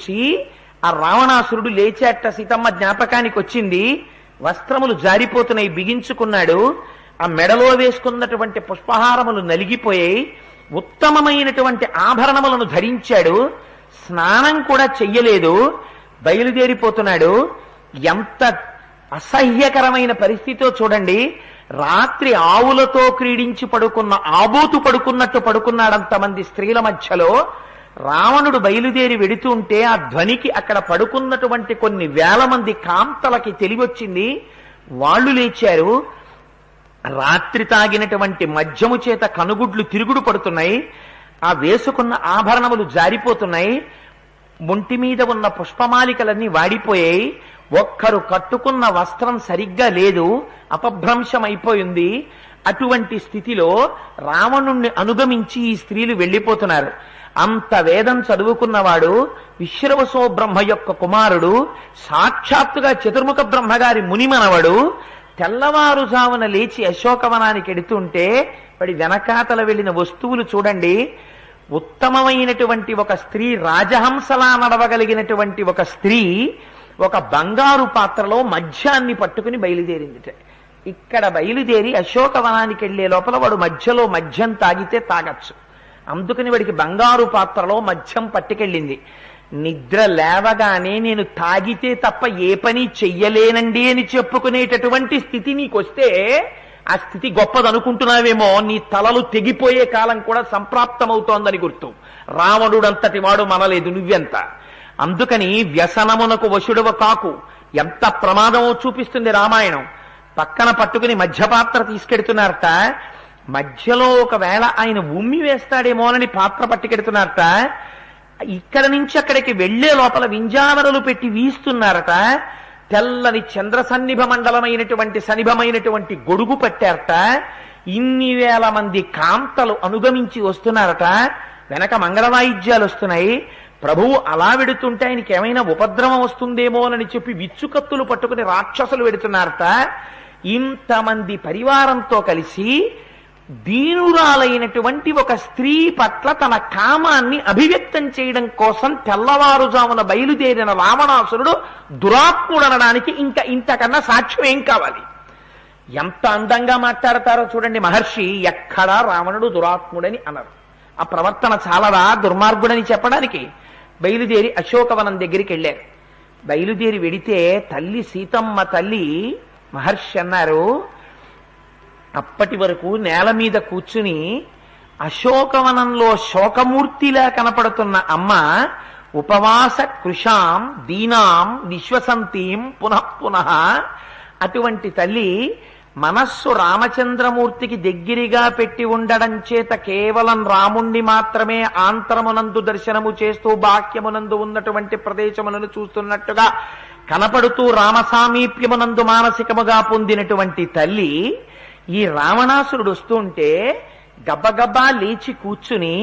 చూసి ఆ రావణాసురుడు లేచేట. సీతమ్మ జ్ఞాపకానికి వచ్చింది. వస్త్రములు జారిపోతున్నాయి, బిగించుకున్నాడు. ఆ మెడలో వేసుకున్నటువంటి పుష్పహారములు నలిగిపోయాయి. ఉత్తమమైనటువంటి ఆభరణములను ధరించాడు. స్నానం కూడా చెయ్యలేదు, బయలుదేరిపోతున్నాడు. ఎంత అసహ్యకరమైన పరిస్థితితో చూడండి. రాత్రి ఆవులతో క్రీడించి పడుకున్న ఆబోతు పడుకున్నట్టు పడుకున్నాడంతమంది స్త్రీల మధ్యలో. రావణుడు బయలుదేరి వెడుతుంటే ఆ ధ్వనికి అక్కడ పడుకున్నటువంటి కొన్ని వేల మంది కాంతలకి తెలివొచ్చింది. వాళ్ళు లేచారు. రాత్రి తాగినటువంటి మద్యము చేత కనుగుడ్లు తిరుగుడు పడుతున్నాయి. ఆ వేసుకున్న ఆభరణములు జారిపోతున్నాయి. ఒంటి మీద ఉన్న పుష్పమాలికలన్నీ వాడిపోయాయి. ఒక్కరు కట్టుకున్న వస్త్రం సరిగ్గా లేదు, అపభ్రంశమైపోయింది. అటువంటి స్థితిలో రావణుణ్ణి అనుగమించి ఈ స్త్రీలు వెళ్ళిపోతున్నారు. అంత వేదం చదువుకున్నవాడు, విశ్రవసో బ్రహ్మ యొక్క కుమారుడు, సాక్షాత్తుగా చతుర్ముఖ బ్రహ్మగారి మునిమనవడు, తెల్లవారుజామున లేచి అశోకవనానికి ఎడుతుంటే వాడి వెనకాతల వెళ్ళిన వస్తువులు చూడండి. ఉత్తమమైనటువంటి ఒక స్త్రీ, రాజహంసలా నడవగలిగినటువంటి ఒక స్త్రీ ఒక బంగారు పాత్రలో మద్యాన్ని పట్టుకుని బయలుదేరింది. ఇక్కడ బయలుదేరి అశోకవనానికి వెళ్లే లోపల వాడు మధ్యలో మద్యం తాగితే తాగచ్చు, అందుకని వాడికి బంగారు పాత్రలో మద్యం పట్టుకెళ్ళింది. నిద్ర లేవగానే నేను తాగితే తప్ప ఏ పని చెయ్యలేనండి అని చెప్పుకునేటటువంటి స్థితి నీకొస్తే ఆ స్థితి గొప్పదనుకుంటున్నావేమో. నీ తలలు తెగిపోయే కాలం కూడా సంప్రాప్తమవుతోందని గుర్తు. రావణుడంతటి వాడు మనలేదు, నువ్వెంత. అందుకని వ్యసనమునకు వశుడవ కాకు. ఎంత ప్రమాదమో చూపిస్తుంది రామాయణం. పక్కన పట్టుకుని మధ్యపాత్ర తీసుకెడుతున్నారట. మధ్యలో ఒకవేళ ఆయన ఉమ్మి వేస్తాడేమోనని పాత్ర పట్టుకెడుతున్నారట. ఇక్కడ నుంచి అక్కడికి వెళ్లే లోపల వింజామరలు పెట్టి వీస్తున్నారట. తెల్లని చంద్ర సన్నిభ మండలమైనటువంటి సన్నిభమైనటువంటి గొడుగు పట్టారట. ఇన్ని వేల మంది కాంతలు అనుగమించి వస్తున్నారట. వెనక మంగళవాయిద్యాలు వస్తున్నాయి. ప్రభువు అలా వెడుతుంటే ఆయనకి ఏమైనా ఉపద్రవం వస్తుందేమోనని చెప్పి విచ్చుకత్తులు పట్టుకుని రాక్షసులు వెడుతున్నారట. ఇంతమంది పరివారంతో కలిసి దీనురాలైనటువంటి ఒక స్త్రీ పట్ల తన కామాన్ని అభివ్యక్తం చేయడం కోసం తెల్లవారుజామున బయలుదేరిన రావణాసురుడు దురాత్ముడనడానికి ఇంకా ఇంతకన్నా సాక్ష్యం ఏం కావాలి? ఎంత అందంగా మాట్లాడతారో చూడండి మహర్షి. ఎక్కడా రావణుడు దురాత్ముడని అనరు. ఆ ప్రవర్తన చాలదా దుర్మార్గుడని చెప్పడానికి? బయలుదేరి అశోకవనం దగ్గరికి వెళ్ళారు. బయలుదేరి వెడితే తల్లి సీతమ్మ తల్లి మహర్షి అన్నారు, అప్పటి వరకు నేల మీద కూర్చుని అశోకవనంలో శోకమూర్తిలా కనపడుతున్న అమ్మ ఉపవాస కృషాం దీనాం విశ్వసంతీం పునః పునః. అటువంటి తల్లి మనస్సు రామచంద్రమూర్తికి దగ్గరగా పెట్టి ఉండడం చేత కేవలం రాముణ్ణి మాత్రమే ఆంతరమునందు దర్శనము చేస్తూ బాహ్యమునందు ఉన్నటువంటి ప్రదేశములను చూస్తున్నట్టుగా కనపడుతూ రామసామీప్యమునందు మానసికముగా పొందినటువంటి తల్లి ఈ రావణాసురుడు వస్తుంటే గబ్బగబ్బా లేచి కూర్చుని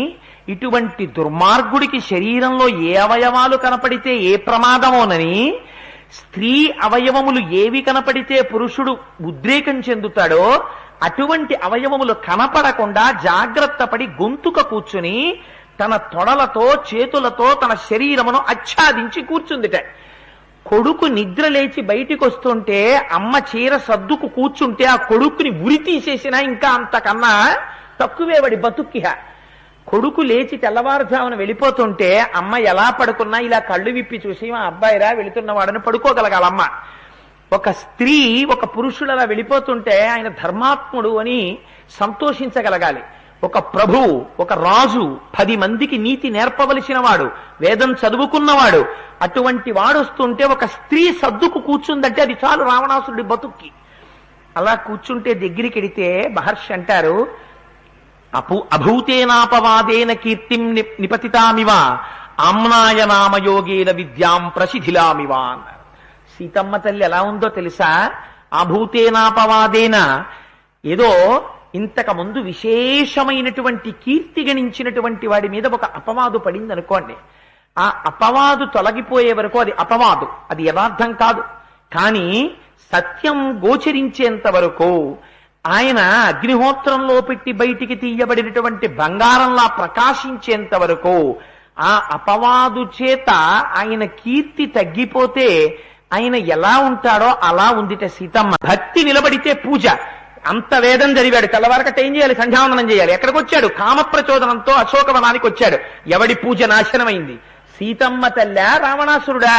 ఇటువంటి దుర్మార్గుడికి శరీరంలో ఏ అవయవాలు కనపడితే ఏ ప్రమాదమోనని, స్త్రీ అవయవములు ఏవి కనపడితే పురుషుడు ఉద్రేకం చెందుతాడో అటువంటి అవయవములు కనపడకుండా జాగ్రత్త పడి గొంతుక కూర్చుని తన తొడలతో చేతులతో తన శరీరమును ఆచ్ఛాదించి కూర్చుందిట. కొడుకు నిద్ర లేచి బయటికి వస్తుంటే అమ్మ చీర సర్దుకు కూర్చుంటే ఆ కొడుకుని ఉరి తీసేసినా ఇంకా అంతకన్నా తక్కువే వాడి బతుక్కిహ. కొడుకు లేచి తెల్లవారుజామున వెళ్ళిపోతుంటే అమ్మ ఎలా పడుకున్నా ఇలా కళ్ళు విప్పి చూసి మా అబ్బాయిరా వెళుతున్నవాడని పడుకోగలగాలమ్మ. ఒక స్త్రీ ఒక పురుషుడు అలా వెళ్ళిపోతుంటే ఆయన ధర్మాత్ముడు అని సంతోషించగలగాలి. ఒక ప్రభువు, ఒక రాజు 10 మందికి నీతి నేర్పవలసిన వాడు, వేదం చదువుకున్నవాడు, అటువంటి వాడు వస్తుంటే ఒక స్త్రీ సర్దుకు కూర్చుందంటే అది చాలు రావణాసురుడి బతుక్కి. అలా కూర్చుంటే దగ్గరికి వెడితే మహర్షి అంటారు, అభూతేనాపవాదేన కీర్తిం నిపతితామివ ఆమ్నాయ నామయోగేన విద్యాం ప్రసిధిలామివ అన్నారు. సీతమ్మ తల్లి ఎలా ఉందో తెలుసా? అభూతేనాపవాదేన ఏదో ఇంతకు ముందు విశేషమైనటువంటి కీర్తి గణించినటువంటి వాడి మీద ఒక అపవాదు పడింది అనుకోండి. ఆ అపవాదు తొలగిపోయే వరకు అది అపవాదు, అది యథార్థం కాదు. కానీ సత్యం గోచరించేంత వరకు ఆయన అగ్నిహోత్రంలో పెట్టి బయటికి తీయబడినటువంటి బంగారంలా ప్రకాశించేంత వరకు ఆ అపవాదు చేత ఆయన కీర్తి తగ్గిపోతే ఆయన ఎలా ఉంటాడో అలా ఉందిట సీతమ్మ. భక్తి నిలబడితే పూజ. అంత వేదం చదివాడు, తెల్లవారకట ఏం చేయాలి? సంధ్యావందనం చేయాలి. ఎక్కడికి వచ్చాడు? కామ ప్రచోదనంతో అశోకవనానికి వచ్చాడు. ఎవడి పూజ నాశనమైంది? సీతమ్మ తల్లా రావణాసురుడా?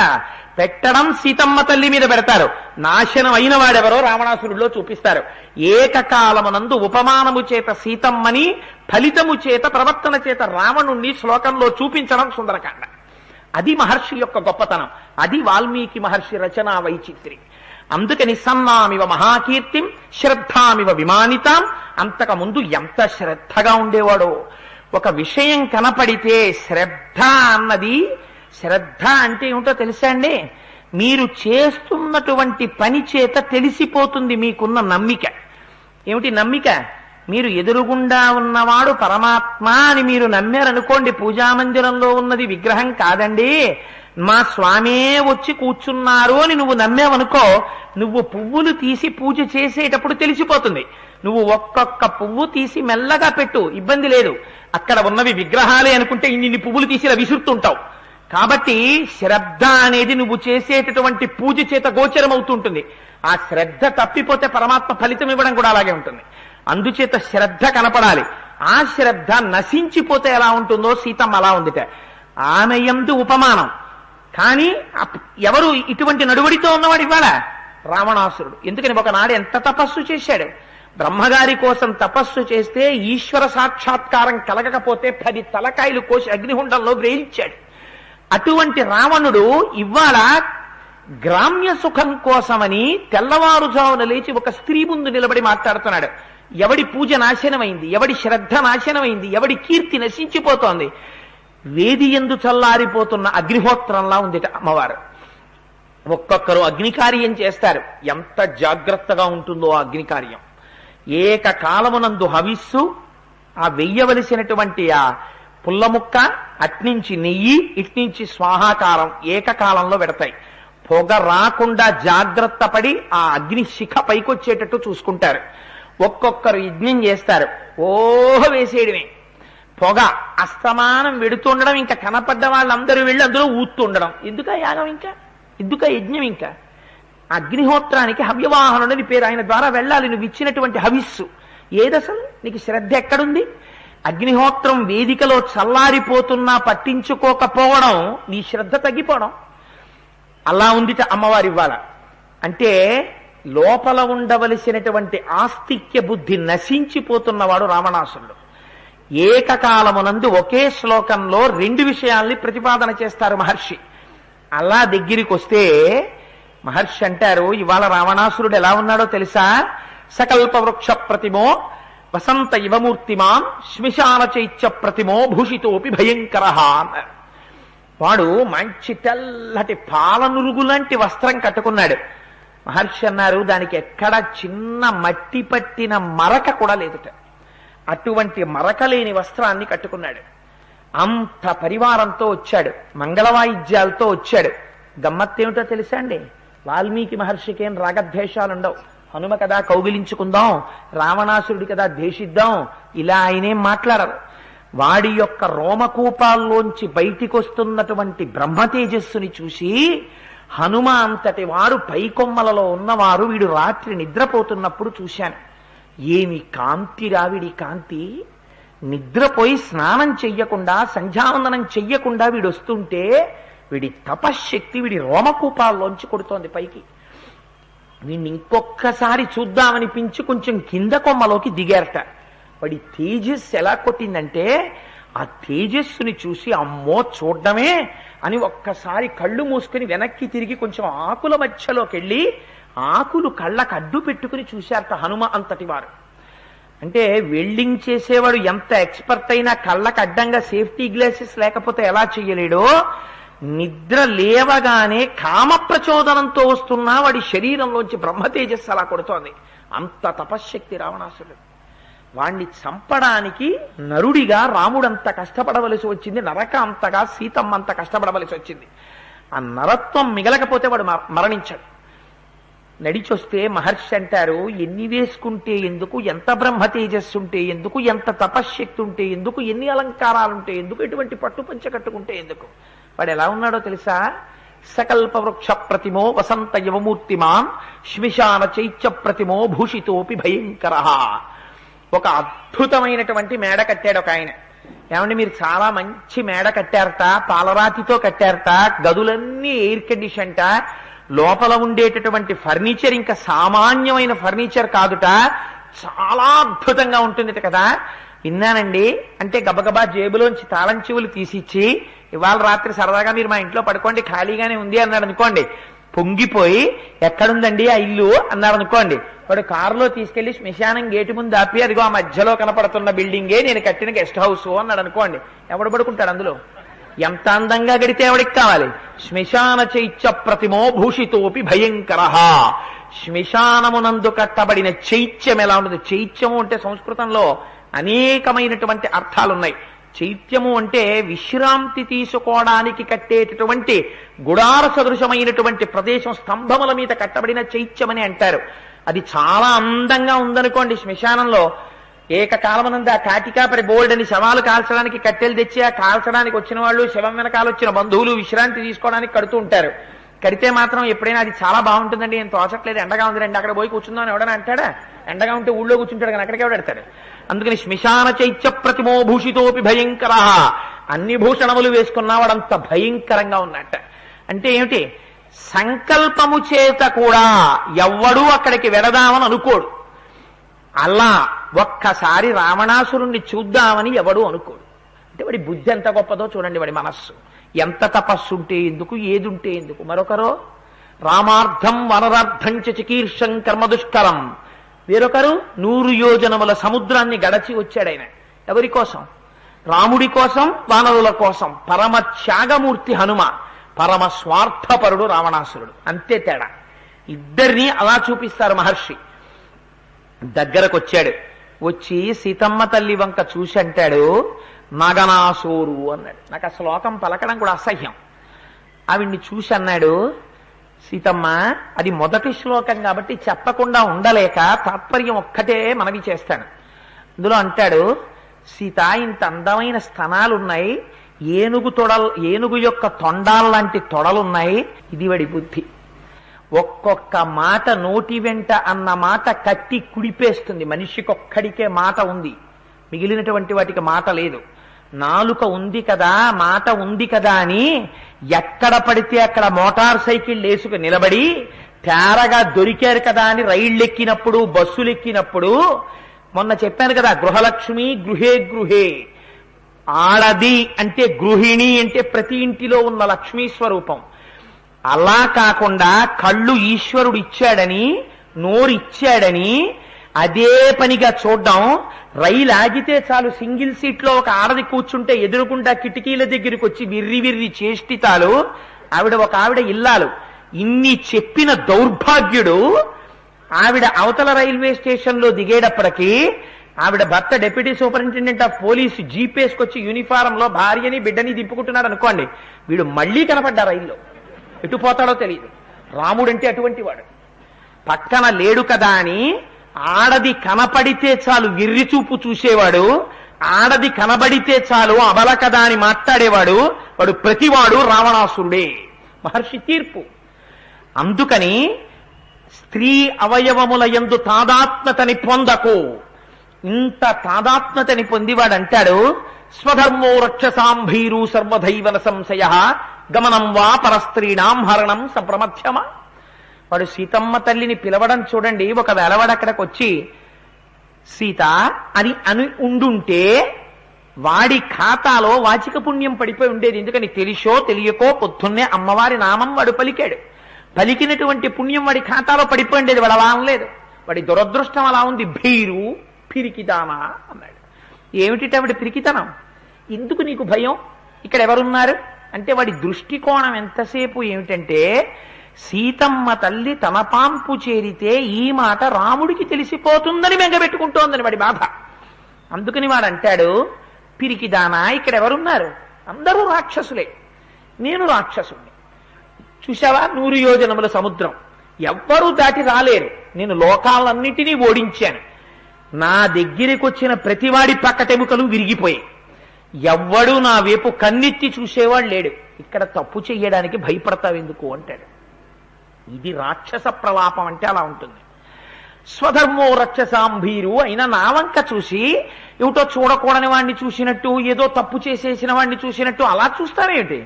పెట్టడం సీతమ్మ తల్లి మీద పెడతారు, నాశనం అయిన వాడెవరో రావణాసురుడిలో చూపిస్తారు. ఏకకాలమునందు ఉపమానము చేత సీతమ్మని, ఫలితము చేత ప్రవర్తన చేత రావణుణ్ణి శ్లోకంలో చూపించడం సుందరకాండ. అది మహర్షి యొక్క గొప్పతనం. అది వాల్మీకి మహర్షి రచనా వైచిత్రి. అందుకని సన్నామివ మహాకీర్తిం శ్రద్ధామివ విమానితాం. అంతకు ముందు ఎంత శ్రద్ధగా ఉండేవాడో. ఒక విషయం కనపడితే శ్రద్ధ అన్నది, శ్రద్ధ అంటే ఏమిటో తెలుసా అండి? మీరు చేస్తున్నటువంటి పని చేత తెలిసిపోతుంది మీకున్న నమ్మిక. ఏమిటి నమ్మిక? మీరు ఎదురుగుండా ఉన్నవాడు పరమాత్మ అని మీరు నమ్మారనుకోండి, పూజామందిరంలో ఉన్నది విగ్రహం కాదండి, మా స్వామే వచ్చి కూర్చున్నారు అని నువ్వు నమ్మావనుకో, నువ్వు పువ్వులు తీసి పూజ చేసేటప్పుడు తెలిసిపోతుంది. నువ్వు ఒక్కొక్క పువ్వు తీసి మెల్లగా పెట్టు, ఇబ్బంది లేదు. అక్కడ ఉన్నవి విగ్రహాలే అనుకుంటే ఇన్ని పువ్వులు తీసి ఇలా విసురుతుంటావు. కాబట్టి శ్రద్ధ అనేది నువ్వు చేసేటటువంటి పూజ చేత గోచరం అవుతుంటుంది. ఆ శ్రద్ధ తప్పిపోతే పరమాత్మ ఫలితం ఇవ్వడం కూడా అలాగే ఉంటుంది. అందుచేత శ్రద్ధ కనపడాలి. ఆ శ్రద్ధ నశించిపోతే ఎలా ఉంటుందో సీతమ్మ అలా ఉందిట. ఆమె యందు ఉపమానం. కానీ ఎవరు ఇటువంటి నడువడితో ఉన్నవాడు ఇవాళ? రావణాసురుడు. ఎందుకని ఒకనాడు ఎంత తపస్సు చేశాడు. బ్రహ్మగారి కోసం తపస్సు చేస్తే ఈశ్వర సాక్షాత్కారం కలగకపోతే 10 తలకాయలు కోసి అగ్నిహుండంలో వేయించాడు. అటువంటి రావణుడు ఇవాళ గ్రామ్య సుఖం కోసమని తెల్లవారుజామున లేచి ఒక స్త్రీ ముందు నిలబడి మాట్లాడుతున్నాడు. ఎవడి పూజ నాశనమైంది, ఎవడి శ్రద్ధ నాశనమైంది, ఎవడి కీర్తి నశించిపోతోంది. వేది యందు చల్లారిపోతున్న అగ్నిహోత్రంలా ఉంది అమ్మవారు. ఒక్కొక్కరు అగ్నికార్యం చేస్తారు. ఎంత జాగ్రత్తగా ఉంటుందో ఆ అగ్నికార్యం. ఏకకాలమునందు హవిస్సు, ఆ వెయ్యవలసినటువంటి ఆ పుల్లముక్క, అట్నుంచి నెయ్యి, ఇట్నుంచి స్వాహాకారం ఏకకాలంలో పెడతాయి. పొగ రాకుండా జాగ్రత్త పడి ఆ అగ్ని శిఖ పైకొచ్చేటట్టు చూసుకుంటారు. ఒక్కొక్కరు యజ్ఞం చేస్తారు. ఓహ వేసేయడమే. పొగ అస్తమానం వెడుతుండడం, ఇంకా కనపడ్డ వాళ్ళందరూ వెళ్ళి అందులో ఊతుండడం. ఎందుక యాగం? ఇంకా ఎందుక యజ్ఞం? ఇంకా అగ్నిహోత్రానికి హవ్యవాహనుడని పేరు. ఆయన ద్వారా వెళ్ళాలి నువ్వు ఇచ్చినటువంటి హవిస్సు. ఏదసలు నీకు శ్రద్ధ ఎక్కడుంది? అగ్నిహోత్రం వేదికలో చల్లారిపోతున్నా పట్టించుకోకపోవడం నీ శ్రద్ధ తగ్గిపోవడం. అలా ఉందిట అమ్మవారి ఇవ్వాల. అంటే లోపల ఉండవలసినటువంటి ఆస్తిక్య బుద్ధి నశించిపోతున్నవాడు రావణాసురుడు. ఏకకాలమునందు ఒకే శ్లోకంలో 2 విషయాల్ని ప్రతిపాదన చేస్తారు మహర్షి. అలా దగ్గరికి వస్తే మహర్షి అంటారు, ఇవాళ రావణాసురుడు ఎలా ఉన్నాడో తెలుసా? సకల్ప వృక్ష ప్రతిమో వసంత ఇవమూర్తిమాన్ శ్మశాన చైత్య ప్రతిమో భూషితోపి భయంకర అన్నారు. వాడు మంచి తెల్లటి పాలనురుగు లాంటి వస్త్రం కట్టుకున్నాడు. మహర్షి అన్నారు, దానికి ఎక్కడ చిన్న మట్టి పట్టిన మరక కూడా లేదుట. అటువంటి మరక లేని వస్త్రాన్ని కట్టుకున్నాడు. అంత పరివారంతో వచ్చాడు, మంగళవాయిద్యాలతో వచ్చాడు. గమ్మత్తేమిటో తెలుసా అండి? వాల్మీకి మహర్షికి ఏం రాగద్వేషాలుండవు. హనుమ కదా కౌగిలించుకుందాం, రావణాసురుడి కదా ద్వేషిద్దాం, ఇలా ఆయనేం మాట్లాడరు. వాడి యొక్క రోమకూపాల్లోంచి బయటికి వస్తున్నటువంటి బ్రహ్మతేజస్సుని చూసి హనుమ అంతటి వారు పైకొమ్మలలో ఉన్నవారు వీడు రాత్రి నిద్రపోతున్నప్పుడు చూశాను. ఏమి కాంతి రావిడి కాంతి! నిద్రపోయి స్నానం చెయ్యకుండా సంధ్యావందనం చెయ్యకుండా వీడు వస్తుంటే వీడి తపశ్శక్తి వీడి రోమకూపాల్లోంచి కొడుతోంది పైకి. వీడిని ఇంకొక్కసారి చూద్దామనిపించి కొంచెం కింద కొమ్మలోకి దిగారట. వాడి తేజస్సు ఎలా కొట్టిందంటే ఆ తేజస్సుని చూసి అమ్మో చూడ్డమే అని ఒక్కసారి కళ్ళు మూసుకుని వెనక్కి తిరిగి కొంచెం ఆకుల మధ్యలోకి వెళ్ళి ఆకులు కళ్ళకు అడ్డు పెట్టుకుని చూశారట హనుమ అంతటి వారు. అంటే వెల్డింగ్ చేసేవాడు ఎంత ఎక్స్పర్ట్ అయినా కళ్ళకు అడ్డంగా సేఫ్టీ గ్లాసెస్ లేకపోతే ఎలా చెయ్యలేడో, నిద్ర లేవగానే కామ ప్రచోదనంతో వస్తున్నా వాడి శరీరంలోంచి బ్రహ్మతేజస్సు అలా కొడుతోంది. అంత తపశ్శక్తి రావణాసురుడు. వాణ్ణి చంపడానికి నరుడిగా రాముడంత కష్టపడవలసి వచ్చింది, నరక అంతగా సీతమ్మ అంత కష్టపడవలసి వచ్చింది. ఆ నరత్వం మిగలకపోతే వాడు మరణించాడు. నడిచొస్తే మహర్షి అంటారు, ఎన్ని వేసుకుంటే ఎందుకు, ఎంత బ్రహ్మ తేజస్సు ఉంటే ఎందుకు, ఎంత తపశ్శక్తి ఉంటే ఎందుకు, ఎన్ని అలంకారాలుంటే ఎందుకు, ఎటువంటి పట్టు పంచ కట్టుకుంటే ఎందుకు. వాడు ఎలా ఉన్నాడో తెలుసా? సకల్ప వృక్ష ప్రతిమో వసంత యవమూర్తిమాన్ శ్మిశాన చైత్య ప్రతిమో భూషితోపి భయంకర. ఒక అద్భుతమైనటువంటి మేడ కట్టాడు ఒక ఆయన. ఏమంటే మీరు చాలా మంచి మేడ కట్టారట, పాలరాతితో కట్టారట, గదులన్నీ ఎయిర్ కండిషన్ట, లోపల ఉండేటటువంటి ఫర్నిచర్ ఇంకా సామాన్యమైన ఫర్నిచర్ కాదుట, చాలా అద్భుతంగా ఉంటుంది కదా. విన్నానండి అంటే గబగబా జేబులోంచి తాళం చెవులు తీసిచ్చి, ఇవాళ రాత్రి సరదాగా మీరు మా ఇంట్లో పడుకోండి ఖాళీగానే ఉంది అన్నాడు అనుకోండి, పొంగిపోయి ఎక్కడుందండి ఆ ఇల్లు అన్నాడు అనుకోండి, వాడు కారులో తీసుకెళ్లి శ్మశానం గేటు ముందు ఆపి, అదిగో ఆ మధ్యలో కనపడుతున్న బిల్డింగే నేను కట్టిన గెస్ట్ హౌస్ అన్నాడు అనుకోండి, ఎవడు పడుకుంటాడు అందులో? ఎంత అందంగా గడితే ఎవడికి కావాలి? శ్మశాన చైత్య ప్రతిమో భూషితోపి భయంకర. శ్మశానమునందు కట్టబడిన చైత్యం ఎలా ఉంటుంది? చైత్యము అంటే సంస్కృతంలో అనేకమైనటువంటి అర్థాలున్నాయి. చైత్యము అంటే విశ్రాంతి తీసుకోవడానికి కట్టేటటువంటి గుడార సదృశమైనటువంటి ప్రదేశం, స్తంభముల మీద కట్టబడిన చైత్యమని అంటారు. అది చాలా అందంగా ఉందనుకోండి. శ్మశానంలో ఏకకాలమనంద కాటికాపరి బోల్డ్ అని శవాలు కాల్చడానికి కట్టెలు తెచ్చి, ఆ కాల్చడానికి వచ్చిన వాళ్ళు, శవం వెనకాల వచ్చిన బంధువులు విశ్రాంతి తీసుకోవడానికి కడుతూ ఉంటారు. కడితే మాత్రం ఎప్పుడైనా అది చాలా బాగుంటుందండి, నేను తోచట్లేదు, ఎండగా ఉందిరండి అక్కడ పోయి కూర్చుందామని ఎవడని అంటాడా? ఎండగా ఉంటే ఊళ్ళో కూర్చుంటాడు కానీ అక్కడికి ఎవడెడతాడు? అందుకని శ్మశాన చైత్య ప్రతిమో భూషితోపి భయంకర. అన్ని భూషణములు వేసుకున్నా వాడంత భయంకరంగా ఉన్నట్ట. అంటే ఏమిటి? సంకల్పము చేత కూడా ఎవ్వడూ అక్కడికి వెడదామని అనుకోడు. అలా ఒక్కసారి రావణాసురుణ్ణి చూద్దామని ఎవడూ అనుకోడు. అంటే వాడి బుద్ధి ఎంత గొప్పదో చూడండి, వాడి మనస్సు ఎంత తపస్సు ఉంటే ఎందుకు, ఏదుంటే ఎందుకు. మరొకరు రామార్థం వనరార్థం చికీర్షం కర్మదుష్కరం, వేరొకరు 100 యోజనముల సముద్రాన్ని గడచి వచ్చాడాయన. ఎవరి కోసం? రాముడి కోసం, వానరుల కోసం. పరమ త్యాగమూర్తి హనుమ, పరమ స్వార్థపరుడు రావణాసురుడు. అంతే తేడా. ఇద్దరిని అలా చూపిస్తారు మహర్షి. దగ్గరకు వచ్చాడు, వచ్చి సీతమ్మ తల్లి వంక చూసి అంటాడు, నగనాసూరు అన్నాడు. నాకు ఆ శ్లోకం పలకడం కూడా అసహ్యం. ఆవిడ్ని చూసి అన్నాడు, సీతమ్మ అది మొదటి శ్లోకం కాబట్టి చెప్పకుండా ఉండలేక తాత్పర్యం ఒక్కటే మనవి చేస్తాను. అందులో అంటాడు, సీత ఇంత అందమైన స్తనాలున్నాయి, ఏనుగు యొక్క తొండాల్లాంటి తొడలున్నాయి. ఇది వాడి బుద్ధి. ఒక్కొక్క మాట నోటి వెంట అన్న మాట కత్తి కుడిపేస్తుంది. మనిషికొక్కడికే మాట ఉంది, మిగిలినటువంటి వాటికి మాట లేదు. నాలుక ఉంది కదా, మాట ఉంది కదా అని ఎక్కడ పడితే అక్కడ మోటార్ సైకిల్ వేసుకు నిలబడి, తేరగా దొరికారు కదా అని రైళ్లు ఎక్కినప్పుడు, బస్సులు ఎక్కినప్పుడు, మొన్న చెప్పాను కదా, గృహలక్ష్మి గృహే గృహే, ఆడది అంటే గృహిణి అంటే ప్రతి ఇంటిలో ఉన్న లక్ష్మీ స్వరూపం. అలా కాకుండా కళ్ళు ఈశ్వరుడు ఇచ్చాడని, నోరు ఇచ్చాడని అదే పనిగా చూడ్డం. రైలు ఆగితే చాలు, సింగిల్ సీట్లో ఒక ఆడది కూర్చుంటే ఎదురుకుండా కిటికీల దగ్గరికి వచ్చి విర్రి విర్రి చేష్టితాలు. ఒక ఆవిడ ఇల్లాలు. ఇన్ని చెప్పిన దౌర్భాగ్యుడు ఆవిడ అవతల రైల్వే స్టేషన్ లో దిగేటప్పటికీ ఆవిడ భర్త డెప్యూటీ సూపరింటెండెంట్ ఆఫ్ పోలీసు జీపేసుకొచ్చి యూనిఫారంలో భార్యని బిడ్డని దింపుకుంటున్నాడు అనుకోండి, వీడు మళ్లీ కనపడ్డా రైల్లో. ఎటు పోతాడో తెలియదు. రాముడంటే అటువంటి వాడు. పక్కన లేడు కదా అని ఆడది కనపడితే చాలు విర్రిచూపు చూసేవాడు, ఆడది కనబడితే చాలు అబల కదా అని మాట్లాడేవాడు. వాడు ప్రతివాడు రావణాసురుడే. మహర్షి తీర్పు. అందుకని స్త్రీ అవయవముల యందు తాదాత్మ్యతని పొందకు. ఇంత తాదాత్మ్యతని పొందివాడంటాడు, స్వధర్మో రక్షసాం భీరు సర్వధైవన సంశయ గమనం వా పరస్త్రీణాం హరణం సప్రమధ్యమ. వాడు సీతమ్మ తల్లిని పిలవడం చూడండి. ఒకవేళ వాడు అక్కడికి వచ్చి సీత అని అని ఉండుంటే వాడి ఖాతాలో వాచిక పుణ్యం పడిపోయి ఉండేది. ఎందుకని తెలిసో తెలియకో పొద్దున్నే అమ్మవారి నామం వాడు పలికాడు. పలికినటువంటి పుణ్యం వాడి ఖాతాలో పడిపోయి ఉండేది. వాడు అలా అనలేదు. వాడి దురదృష్టం అలా ఉంది. భీరు పిరికిదామా అన్నాడు. ఏమిటి వాడి పిరికితనం? ఎందుకు నీకు భయం? ఇక్కడ ఎవరున్నారు అంటే వాడి దృష్టికోణం ఎంతసేపు ఏమిటంటే, సీతమ్మ తల్లి తన పాంపు చేరితే ఈ మాట రాముడికి తెలిసిపోతుందని బెంగబెట్టుకుంటోందని వాడి బాధ. అందుకని వాడు అంటాడు, పిరికిదానా ఇక్కడ ఎవరున్నారు? అందరూ రాక్షసులే, నేను రాక్షసుని. చూసావా 100 యోజనముల సముద్రం, ఎవ్వరూ దాటి రాలేరు. నేను లోకాలన్నిటినీ ఓడించాను. నా దగ్గరికి వచ్చిన ప్రతివాడి పక్కటెముకలు విరిగిపోయాయి. ఎవ్వడూ నా వైపు కన్నెత్తి చూసేవాడు లేడు. ఇక్కడ తప్పు చెయ్యడానికి భయపడతావు ఎందుకు అంటాడు. ఇది రాక్షస ప్రలాపం అంటే అలా ఉంటుంది. స్వధర్మో రక్షసాంభీరు అయినా నా వంక చూసి ఏమిటో చూడకూడని వాడిని చూసినట్టు, ఏదో తప్పు చేసేసిన వాడిని చూసినట్టు అలా చూస్తారేమిటి?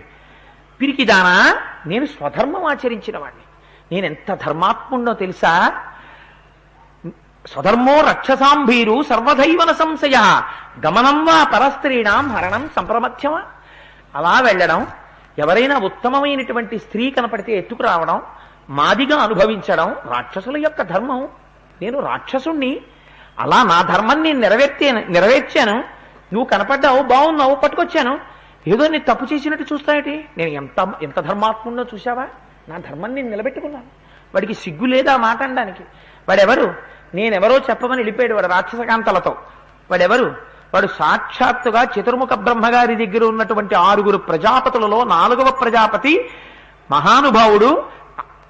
పిరికిదానా, నేను స్వధర్మం ఆచరించిన వాడిని. నేనెంత ధర్మాత్ముండో తెలుసా? స్వధర్మో రక్షసాంభీరు సర్వధైవన సంశయ గమనం వా పరస్త్రీణాం హరణం సంప్రమధ్యమా. అలా వెళ్ళడం, ఎవరైనా ఉత్తమమైనటువంటి స్త్రీ కనపడితే ఎత్తుకురావడం, మాదిగా అనుభవించడం రాక్షసుల యొక్క ధర్మం. నేను రాక్షసుణ్ణి, అలా నా ధర్మం నేను నెరవేర్చాను. నువ్వు కనపడ్డావు, బాగున్నావు, పట్టుకొచ్చాను. ఏదో నేను తప్పు చేసినట్టు చూస్తాయేటి? నేను ఎంత ధర్మాత్ముండో చూసావా? నా ధర్మం నేను నిలబెట్టుకున్నాను. వాడికి సిగ్గు లేదా మాట అనడానికి? వాడెవరు? నేనెవరో చెప్పమని వెళ్ళిపోయాడు వాడు రాక్షసకాంతలతో. వాడెవరు? వాడు సాక్షాత్తుగా చతుర్ముఖ బ్రహ్మగారి దగ్గర ఉన్నటువంటి 6 ప్రజాపతులలో 4వ ప్రజాపతి మహానుభావుడు,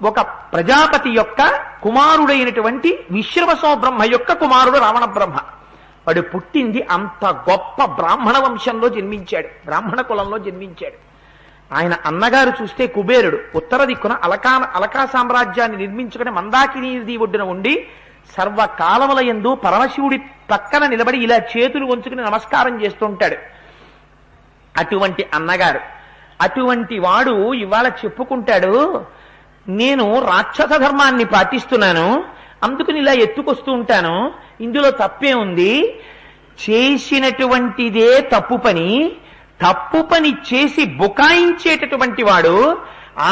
ఒక ప్రజాపతి యొక్క కుమారుడైనటువంటి విశ్రవసో బ్రహ్మ యొక్క కుమారుడు రావణ బ్రహ్మ. వాడు పుట్టింది అంత గొప్ప బ్రాహ్మణ వంశంలో జన్మించాడు, బ్రాహ్మణ కులంలో జన్మించాడు. ఆయన అన్నగారు చూస్తే కుబేరుడు. ఉత్తర దిక్కున అలకా సామ్రాజ్యాన్ని నిర్మించుకుని మందాకినీ నది ఒడ్డున ఉండి సర్వకాలములయందు పరమశివుడి పక్కన నిలబడి ఇలా చేతులు వంచుకుని నమస్కారం చేస్తుంటాడు. అటువంటి అన్నగారు, అటువంటి వాడు ఇవాళ చెప్పుకుంటాడు, నేను రాక్షస ధర్మాన్ని పాటిస్తున్నాను, అందుకని ఇలా ఎత్తుకొస్తూ ఉంటాను, ఇందులో తప్పే ఉంది. చేసినటువంటిదే తప్పు పని చేసి బుకాయించేటటువంటి వాడు,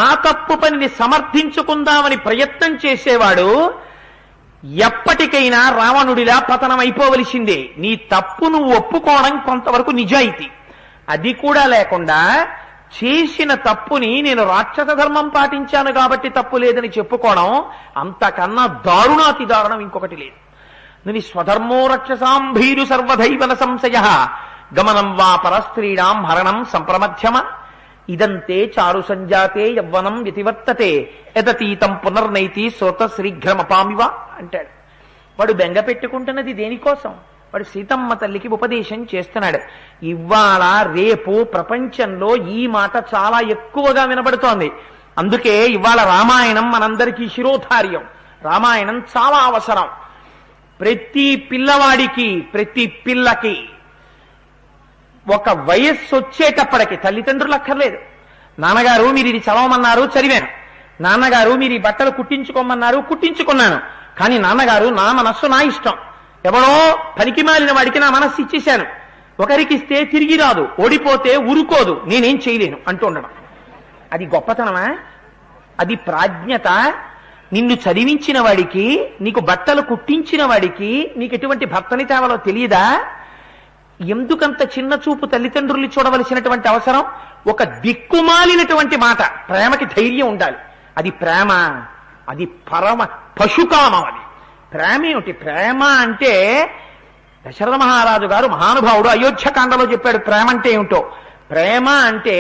ఆ తప్పు పనిని సమర్థించుకుందామని ప్రయత్నం చేసేవాడు ఎప్పటికైనా రావణుడిలా పతనమైపోవలసిందే. నీ తప్పు నువ్వు ఒప్పుకోవడం కొంతవరకు నిజాయితీ. అది కూడా లేకుండా చేసిన తప్పుని నేను రాక్షస ధర్మం పాటించాను కాబట్టి తప్పు లేదని చెప్పుకోవడం అంతకన్నా దారుణాతి దారుణం ఇంకొకటి లేదు. నేను స్వధర్మో రక్షసాంభీరు సర్వధైవన సంశయ గమనం వా పరస్త్రీణాం హరణం సంప్రమధ్యమ ఇదంతే చారు సంజాతే యవ్వనం వ్యతివర్తతే యదతీతం పునర్నైతి శ్రోత శ్రీఘ్రమపామివ అంటాడు. వాడు బెంగ పెట్టుకుంటున్నది దేనికోసం? వాడు సీతమ్మ తల్లికి ఉపదేశం చేస్తున్నాడు. ఇవాళ రేపు ప్రపంచంలో ఈ మాట చాలా ఎక్కువగా వినబడుతోంది. అందుకే ఇవాళ రామాయణం మనందరికీ శిరోధార్యం. రామాయణం చాలా అవసరం. ప్రతి పిల్లవాడికి, ప్రతి పిల్లకి ఒక వయస్సు వచ్చేటప్పటికి తల్లిదండ్రులు అక్కర్లేదు. నాన్నగారు మీరు ఇది చదవమన్నారు, చదివాను. నాన్నగారు మీరు ఈ బట్టలు కుట్టించుకోమన్నారు, కుట్టించుకున్నాను. కానీ నాన్నగారు నా మనస్సు నా ఇష్టం. ఎవడో పనికి మాలిన వాడికి నా మనస్సు ఇచ్చేశాను. ఒకరికి ఇస్తే తిరిగి రాదు, ఓడిపోతే ఊరుకోదు, నేనేం చేయలేను అంటూ ఉండడం. అది గొప్పతనమా? అది ప్రాజ్ఞత? నిన్ను చదివించిన వాడికి, నీకు బట్టలు కుట్టించిన వాడికి నీకు ఎటువంటి భర్తని తేవాలో తెలియదా? ఎందుకంత చిన్న చూపు తల్లిదండ్రులు చూడవలసినటువంటి అవసరం? ఒక దిక్కుమాలినటువంటి మాట. ప్రేమకి ధైర్యం ఉండాలి. అది ప్రేమ, అది పరమ పశుకామం. అది ప్రేమ ఏమిటి? ప్రేమ అంటే దశరథ మహారాజు గారు మహానుభావుడు అయోధ్యకాండలో చెప్పాడు ప్రేమ అంటే ఏమిటో. ప్రేమ అంటే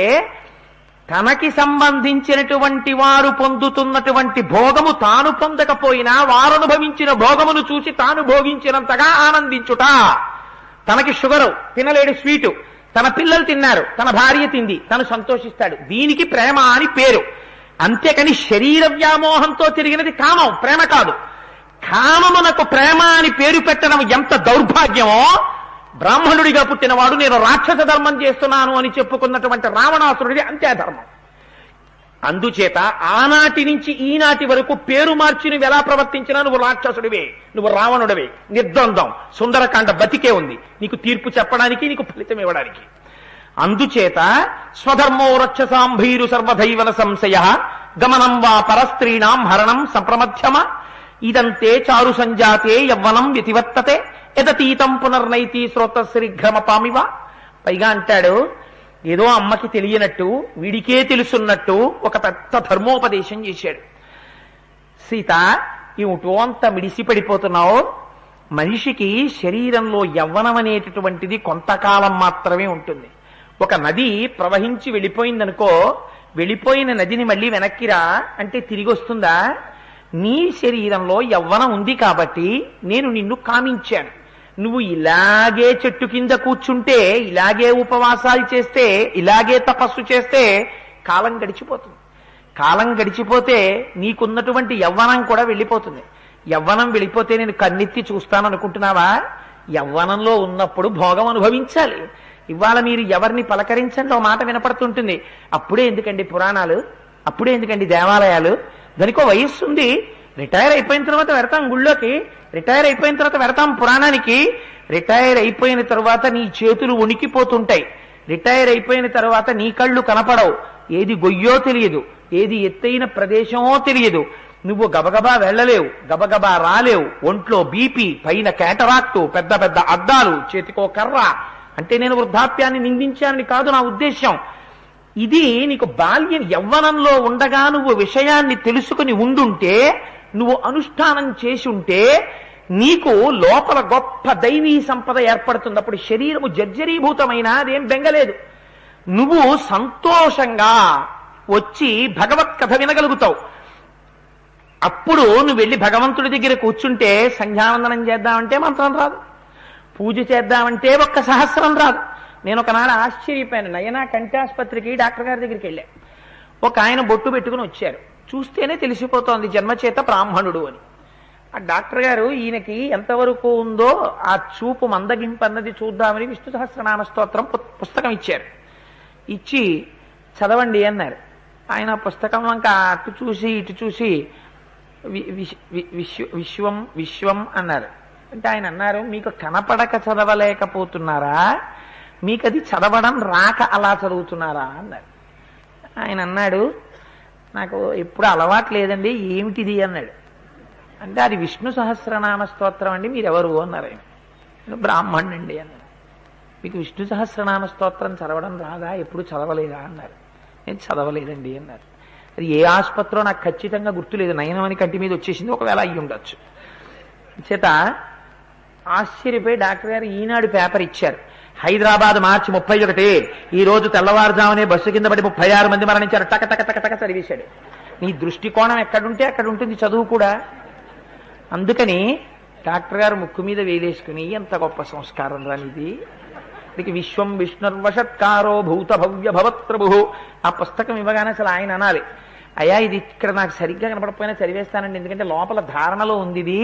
తనకి సంబంధించినటువంటి వారు పొందుతున్నటువంటి భోగము తాను పొందకపోయినా వారు అనుభవించిన భోగమును చూసి తాను భోగించినంతగా ఆనందించుట. తనకి షుగరు, తినలేడు స్వీటు, తన పిల్లలు తిన్నారు, తన భార్య తింది, తను సంతోషిస్తాడు. దీనికి ప్రేమ అని పేరు. అంతేకాని శరీర వ్యామోహంతో తిరిగినది కామం, ప్రేమ కాదు. కామమునకు ప్రేమ అని పేరు పెట్టడం ఎంత దౌర్భాగ్యమో. బ్రాహ్మణుడిగా పుట్టినవాడు నేను రాక్షస ధర్మం చేస్తున్నాను అని చెప్పుకున్నటువంటి రావణాసురుడిది అంతే ధర్మం. అందుచేత ఆనాటి నుంచి ఈనాటి వరకు పేరు మార్చి నువ్వు ఎలా ప్రవర్తించినా నువ్వు రాక్షసుడివే, నువ్వు రావణుడివే. నిర్ద్వందం. సుందరకాండ బతికే ఉంది నీకు తీర్పు చెప్పడానికి, నీకు ఫలితం ఇవ్వడానికి. అందుచేత స్వధర్మో రక్షసాంభీరు సర్వధైవన సంశయ గమనం వా పరస్త్రీణాం హరణం సంప్రమధ్యమ ఇదంతే చారు సంజాతే యవ్వనం వ్యతివర్తతే యదతీతం పునర్నైతి శ్రోత శ్రీఘ్రమపామివ. పైగా అంటాడు, ఏదో అమ్మకి తెలియనట్టు వీడికే తెలుసున్నట్టు ఒక పెద్ద ధర్మోపదేశం చేశాడు. సీత, ఏమిటో అంత మిడిసిపడిపోతున్నావు? మనిషికి శరీరంలో యవ్వనం అనేటటువంటిది కొంతకాలం మాత్రమే ఉంటుంది. ఒక నది ప్రవహించి వెళ్ళిపోయిందనుకో, వెళ్ళిపోయిన నదిని మళ్ళీ వెనక్కిరా అంటే తిరిగి వస్తుందా? నీ శరీరంలో యవ్వనం ఉంది కాబట్టి నేను నిన్ను కామించాను. నువ్వు ఇలాగే చెట్టు కింద కూర్చుంటే, ఇలాగే ఉపవాసాలు చేస్తే, ఇలాగే తపస్సు చేస్తే కాలం గడిచిపోతుంది. కాలం గడిచిపోతే నీకున్నటువంటి యవ్వనం కూడా వెళ్ళిపోతుంది. యవ్వనం వెళ్ళిపోతే నేను కన్నెత్తి చూస్తాను అనుకుంటున్నావా? యవ్వనంలో ఉన్నప్పుడు భోగం అనుభవించాలి. ఇవాళ మీరు ఎవరిని పలకరించండి ఓ మాట వినపడుతుంటుంది. అప్పుడే ఎందుకండి పురాణాలు, అప్పుడే ఎందుకండి దేవాలయాలు? దానికో వయస్సు ఉంది. రిటైర్ అయిపోయిన తర్వాత వెడతాం గుళ్ళోకి, రిటైర్ అయిపోయిన తర్వాత వెడతాం పురాణానికి. రిటైర్ అయిపోయిన తర్వాత నీ చేతులు వణికిపోతుంటాయి. రిటైర్ అయిపోయిన తర్వాత నీ కళ్ళు కనపడవు. ఏది గొయ్యో తెలియదు, ఏది ఎత్తైన ప్రదేశమో తెలియదు. నువ్వు గబగబా వెళ్ళలేవు, గబగబా రాలేవు. ఒంట్లో బీపీ, పైన కేటరాక్టు, పెద్ద పెద్ద అద్దాలు, చేతికో కర్ర. అంటే నేను వృద్ధాప్యాన్ని నిందించానని కాదు నా ఉద్దేశం. ఇది నీకు బాల్యం యవ్వనంలో ఉండగా నువ్వు విషయాన్ని తెలుసుకుని ఉండుంటే, నువ్వు అనుష్ఠానం చేసి ఉంటే నీకు లోపల గొప్ప దైవీ సంపద ఏర్పడుతుంది. అప్పుడు శరీరము జర్జరీభూతమైన అదేం బెంగలేదు. నువ్వు సంతోషంగా వచ్చి భగవత్ కథ వినగలుగుతావు. అప్పుడు నువ్వు వెళ్ళి భగవంతుడి దగ్గర కూర్చుంటే సంధ్యావందనం చేద్దామంటే మంత్రం రాదు, పూజ చేద్దామంటే ఒక్క సహస్రం రాదు. నేను ఒకనాడు ఆశ్చర్యపోయాను. నయనా కంఠాసుపత్రికి డాక్టర్ గారి దగ్గరికి వెళ్ళా. ఒక ఆయన బొట్టు పెట్టుకుని వచ్చారు. చూస్తేనే తెలిసిపోతోంది జన్మచేత బ్రాహ్మణుడు అని. ఆ డాక్టర్ గారు ఈయనకి ఎంతవరకు ఉందో ఆ చూపు మందగింపన్నది చూద్దామని విష్ణు సహస్రనామ స్తోత్రం పుస్తకం ఇచ్చారు. ఇచ్చి చదవండి అన్నారు. ఆయన పుస్తకం వంక అటు చూసి ఇటు చూసి విశ్వం విశ్వం అన్నారు. అంటే ఆయన అన్నారు, మీకు కనపడక చదవలేకపోతున్నారా, మీకు అది చదవడం రాక అలా చదువుతున్నారా అన్నారు. ఆయన అన్నాడు, నాకు ఎప్పుడు అలవాటు లేదండి, ఏమిటిది అన్నాడు. అంటే అది విష్ణు సహస్రనామ స్తోత్రం అండి, మీరెవరు అన్నారు. ఆయన బ్రాహ్మణుడండి అన్నారు. మీకు విష్ణు సహస్రనామ స్తోత్రం చదవడం రాదా, ఎప్పుడు చదవలేదా అన్నారు. నేను చదవలేదండి అన్నారు. అది ఏ ఆసుపత్రిలో నాకు ఖచ్చితంగా గుర్తులేదు, నయనమని కంటి మీద వచ్చేసింది, ఒకవేళ అయ్యి ఉండొచ్చు. చేత ఆశ్చర్యపోయి డాక్టర్ గారు ఈనాడు పేపర్ ఇచ్చారు. హైదరాబాద్ మార్చి 31, ఈ రోజు తెల్లవారుజామునే బస్సు కింద పడి 36 మంది మరణించారు. టక టక టక టక చదివేశాడు. నీ దృష్టికోణం ఎక్కడుంటే అక్కడ ఉంటుంది చదువు కూడా. అందుకని డాక్టర్ గారు ముక్కు మీద వేలేసుకుని, ఎంత గొప్ప సంస్కారం రానిది, ఇది విశ్వం విష్ణుర్వషత్కారో భూత భవ్య భవత్ప్రభు. ఆ పుస్తకం ఇవ్వగానే అసలు ఆయన అనాలి, అయ్యా ఇది ఇక్కడ నాకు సరిగ్గా కనపడకపోయినా చదివేస్తానండి, ఎందుకంటే లోపల ధారణలో ఉంది ఇది,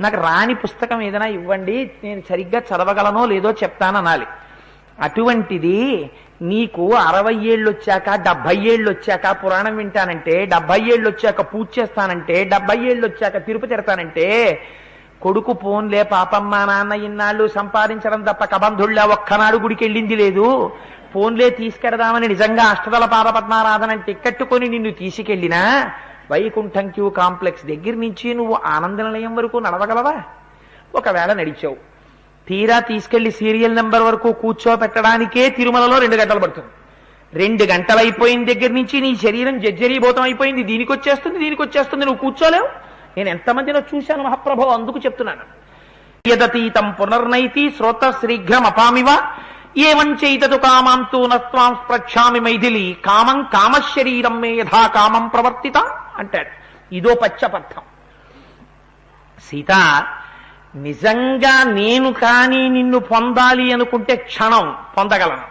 నాకు రాని పుస్తకం ఏదైనా ఇవ్వండి, నేను సరిగ్గా చదవగలనో లేదో చెప్తాననాలి. అటువంటిది నీకు 60 ఏళ్ళు వచ్చాక 70 ఏళ్ళు వచ్చాక పురాణం వింటానంటే, 70 ఏళ్ళు వచ్చాక పూజ చేస్తానంటే, 70 ఏళ్ళు వచ్చాక తిరుపతి తిడతానంటే, కొడుకు పోన్లే పాపమ్మ నాన్న ఇన్నాళ్ళు సంపాదించడం తప్ప కబంధుళ్ళ ఒక్కనాడు గుడికి వెళ్ళింది లేదు, పోన్లే తీసుకెడదామని నిజంగా అష్టదళ పాదపద్మారాధన టిక్కెట్టు కొని నిన్ను తీసుకెళ్లినా వైకుంఠం క్యూ కాంప్లెక్స్ దగ్గర నుంచి నువ్వు ఆనంద నిలయం వరకు నడవగలవా? ఒకవేళ నడిచావు, తీరా తీసుకెళ్లి సీరియల్ నెంబర్ వరకు కూర్చోపెట్టడానికే తిరుమలలో 2 గంటలు పడుతుంది. 2 గంటలు అయిపోయిన దగ్గర నుంచి నీ శరీరం జర్జరీభూతం అయిపోయింది. దీనికి వచ్చేస్తుంది, నువ్వు కూర్చోలేవు. నేను ఎంతమందినో చూశాను మహాప్రభు, అందుకు చెప్తున్నాను. యదతీతం పునర్నైతి శ్రోత శ్రీఘ్రం అపామివ ఏవంచైతు కామాంతు నత్వాం ప్రక్షామి మైథిలి కామం కామశరీరం మే యథా కామం ప్రవర్తిత అంటాడు. ఇదో పచ్చపర్థం. సీత, నిజంగా నేను కానీ నిన్ను పొందాలి అనుకుంటే క్షణం పొందగలను,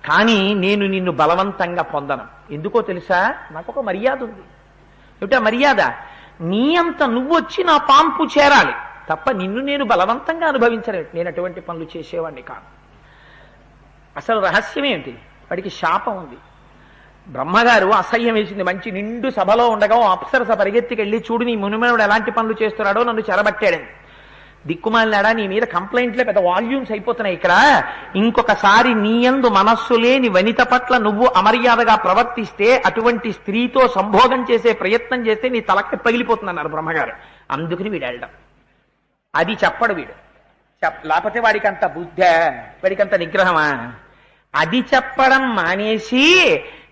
కానీ నేను నిన్ను బలవంతంగా పొందను. ఎందుకో తెలుసా? నాకు ఒక మర్యాద ఉంది. ఏమిటా మర్యాద? నీ అంత నువ్వు వచ్చి నా పాంపు చేరాలి తప్ప నిన్ను నేను బలవంతంగా అనుభవించలేదు. నేను అటువంటి పనులు చేసేవాడిని కాదు. అసలు రహస్యం ఏమిటి? వాడికి శాపం ఉంది. బ్రహ్మగారు అసహ్యం వేసింది. మంచి నిండు సభలో ఉండగా అప్సరస పరిగెత్తికెళ్ళి, చూడు నీ మునిమనుడు ఎలాంటి పనులు చేస్తున్నాడో, నన్ను చెరబట్టాడని. దిక్కుమాలినాడా, నీ మీద కంప్లైంట్లే పెద్ద వాల్యూమ్స్ అయిపోతున్నాయి ఇక్కడ, ఇంకొకసారి నీయందు మనస్సు లేని వనిత పట్ల నువ్వు అమర్యాదగా ప్రవర్తిస్తే, అటువంటి స్త్రీతో సంభోగం చేసే ప్రయత్నం చేస్తే నీ తలకి పగిలిపోతుందన్నారు బ్రహ్మగారు. అందుకని వీడు వెళ్ళడం. అది చెప్పడు వీడు. లేకపోతే వాడికి అంత బుద్ధ, వాడికి అంత నిగ్రహమా? అది చెప్పడం మానేసి,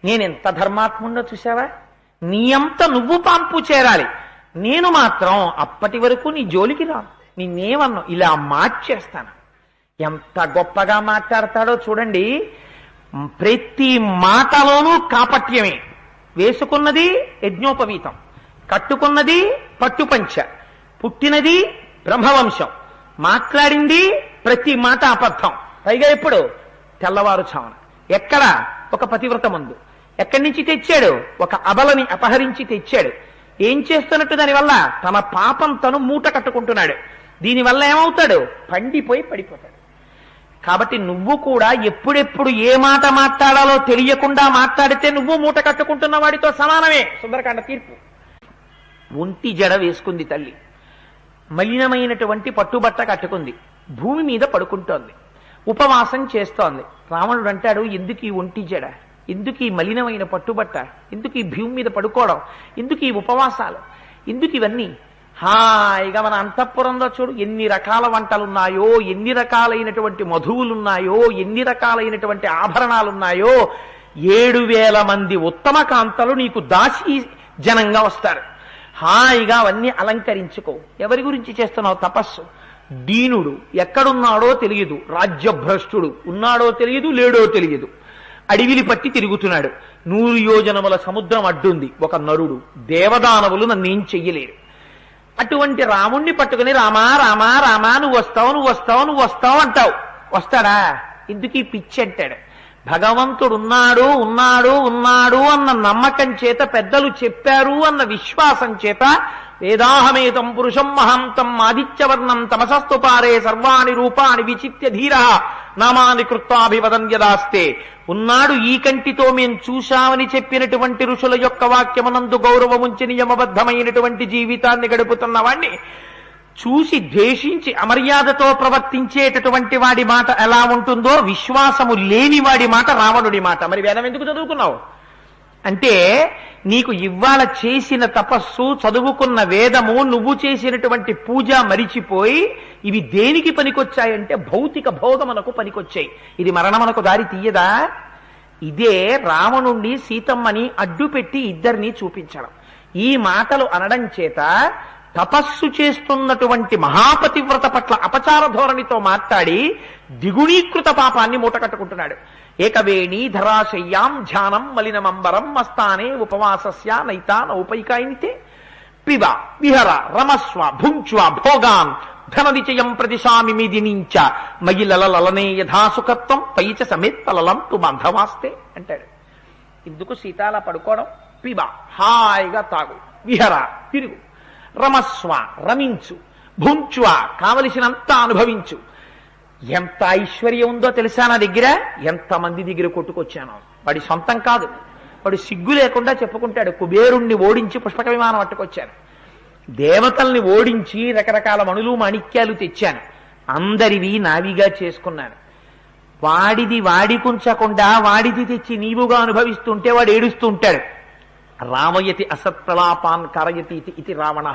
నేనెంత ధర్మాత్ముండో చూసావా, నీ అంత నువ్వు పాంపు చేరాలి, నేను మాత్రం అప్పటి వరకు నీ జోలికి రాను, నిన్నేమన్నా ఇలా మార్చేస్తాను. ఎంత గొప్పగా మాట్లాడతాడో చూడండి. ప్రతి మాటలోనూ కాపట్యమే. వేసుకున్నది యజ్ఞోపవీతం, కట్టుకున్నది పట్టుపంచ, పుట్టినది బ్రహ్మవంశం, మాట్లాడింది ప్రతి మాట అబద్ధం. పైగా ఎప్పుడు? తెల్లవారుఛామున. ఎక్కడ? ఒక పతివ్రత ముందు. ఎక్కడి నుంచి తెచ్చాడు? ఒక అబలని అపహరించి తెచ్చాడు. ఏం చేస్తున్నట్టు దానివల్ల? తన పాపం తను మూట కట్టుకుంటున్నాడు. దీనివల్ల ఏమవుతాడు? పండిపోయి పడిపోతాడు. కాబట్టి నువ్వు కూడా ఎప్పుడెప్పుడు ఏ మాట మాట్లాడాలో తెలియకుండా మాట్లాడితే నువ్వు మూట కట్టుకుంటున్న వాడితో సమానమే. సుందరకాండ తీర్పు. ఒంటి జడ వేసుకుంది తల్లి, మలినమైనటువంటి పట్టుబట్ట కట్టుకుంది, భూమి మీద పడుకుంటోంది, ఉపవాసం చేస్తోంది. రావణుడు అంటాడు, ఎందుకు ఈ ఒంటి జడ, ఎందుకు ఈ మలినమైన పట్టుబట్ట, ఎందుకు ఈ భూమి మీద పడుకోవడం, ఎందుకు ఈ ఉపవాసాలు, ఎందుకు ఇవన్నీ? హాయిగా మన అంతఃపురంలో చూడు ఎన్ని రకాల వంటలున్నాయో, ఎన్ని రకాలైనటువంటి మధువులున్నాయో, ఎన్ని రకాలైనటువంటి ఆభరణాలున్నాయో. 7,000 మంది ఉత్తమ కాంతలు నీకు దాసీ జనంగా వస్తారు. హాయిగా అవన్నీ అలంకరించుకో. ఎవరి గురించి చేస్తున్నావు తపస్సు? దీనుడు ఎక్కడున్నాడో తెలియదు, రాజ్యభ్రష్టుడు ఉన్నాడో తెలియదు, లేడో తెలియదు, అడవిని పట్టి తిరుగుతున్నాడు. 100 యోజనముల సముద్రం అడ్డుంది ఒక నరుడు, దేవదానవులు నన్నేం చెయ్యలేరు. అటువంటి రాముణ్ణి పట్టుకుని రామా రామా రామా నువ్వు వస్తావు నువ్వు వస్తావు నువ్వు వస్తావు అంటావు. వస్తాడా? ఎందుకు ఈ పిచ్చి అంటాడు. భగవంతుడు ఉన్నాడు ఉన్నాడు ఉన్నాడు అన్న నమ్మకం చేత, పెద్దలు చెప్పారు అన్న విశ్వాసం చేత, వేదాహమేతం పురుషం మహాంతం ఆదిత్యవర్ణం తమసస్తు పారే సర్వాణి రూపాన్ని విచిత్య ధీర నామాని కృత్వాభివదన్యదాస్తే. ఉన్నాడు, ఈ కంటితో మేం చూశామని చెప్పినటువంటి ఋషుల యొక్క వాక్యమునందు గౌరవముంచి నియమబద్ధమైనటువంటి జీవితాన్ని గడుపుతున్న వాణ్ణి చూసి ద్వేషించి అమర్యాదతో ప్రవర్తించేటటువంటి వాడి మాట ఎలా ఉంటుందో, విశ్వాసము లేని వాడి మాట రావణుడి మాట. మరి వేదం ఎందుకు చదువుకున్నావు అంటే, నీకు ఇవాళ చేసిన తపస్సు, చదువుకున్న వేదము, నువ్వు చేసినటువంటి పూజ మరిచిపోయి ఇవి దేనికి పనికొచ్చాయంటే భౌతిక భోగమునకు పనికొచ్చాయి. ఇది మరణమునకు దారి తీయదా? ఇదే రావణుణ్ణి సీతమ్మని అడ్డు పెట్టి ఇద్దరిని చూపించడం. ఈ మాటలు అనడం చేత తపస్సు చేస్తున్నటువంటి మహాపతివ్రత పట్ల అపచార ధోరణితో మాట్లాడి ద్విగుణీకృత పాపాన్ని మూటకట్టుకుంటున్నాడు. ఏకవేణీ ధరాశయ్యాం ధ్యానం మలినమంబరం మస్తానే ఉపవాసస్య నైతాన ఉపైకాయింతే పిబ విహర రమస్వ భుంచ్వ భోగాన్ ధననిచయం ప్రతిశామి మిదినించ మయిలలలనే యథాసుఖత్వం పైచ సమేత్తలలం తు బంధవాస్తే అంటాడు. ఇందుకు సీతాల పడుకోవడం, పిబ హాయిగా తాగు, విహర తిరుగు, రమస్వ రమించు, భుంచ్వ కావలసినంత అనుభవించు. ఎంత ఐశ్వర్యం ఉందో తెలుసా నా దగ్గర, ఎంతమంది దగ్గర కొట్టుకొచ్చాను. వాడి సొంతం కాదు, వాడు సిగ్గు లేకుండా చెప్పుకుంటాడు. కుబేరుణ్ణి ఓడించి పుష్పక విమానం పట్టుకొచ్చాను, దేవతల్ని ఓడించి రకరకాల మణులు మాణిక్యాలు తెచ్చాను, అందరివి నావిగా చేసుకున్నాను. వాడిది వాడికుంచకుండా వాడిది తెచ్చి నీవుగా అనుభవిస్తుంటే వాడు ఏడుస్తూ ఉంటాడు. రామయతి అసత్ప్రలాపాన్ కరయతి ఇది రావణ.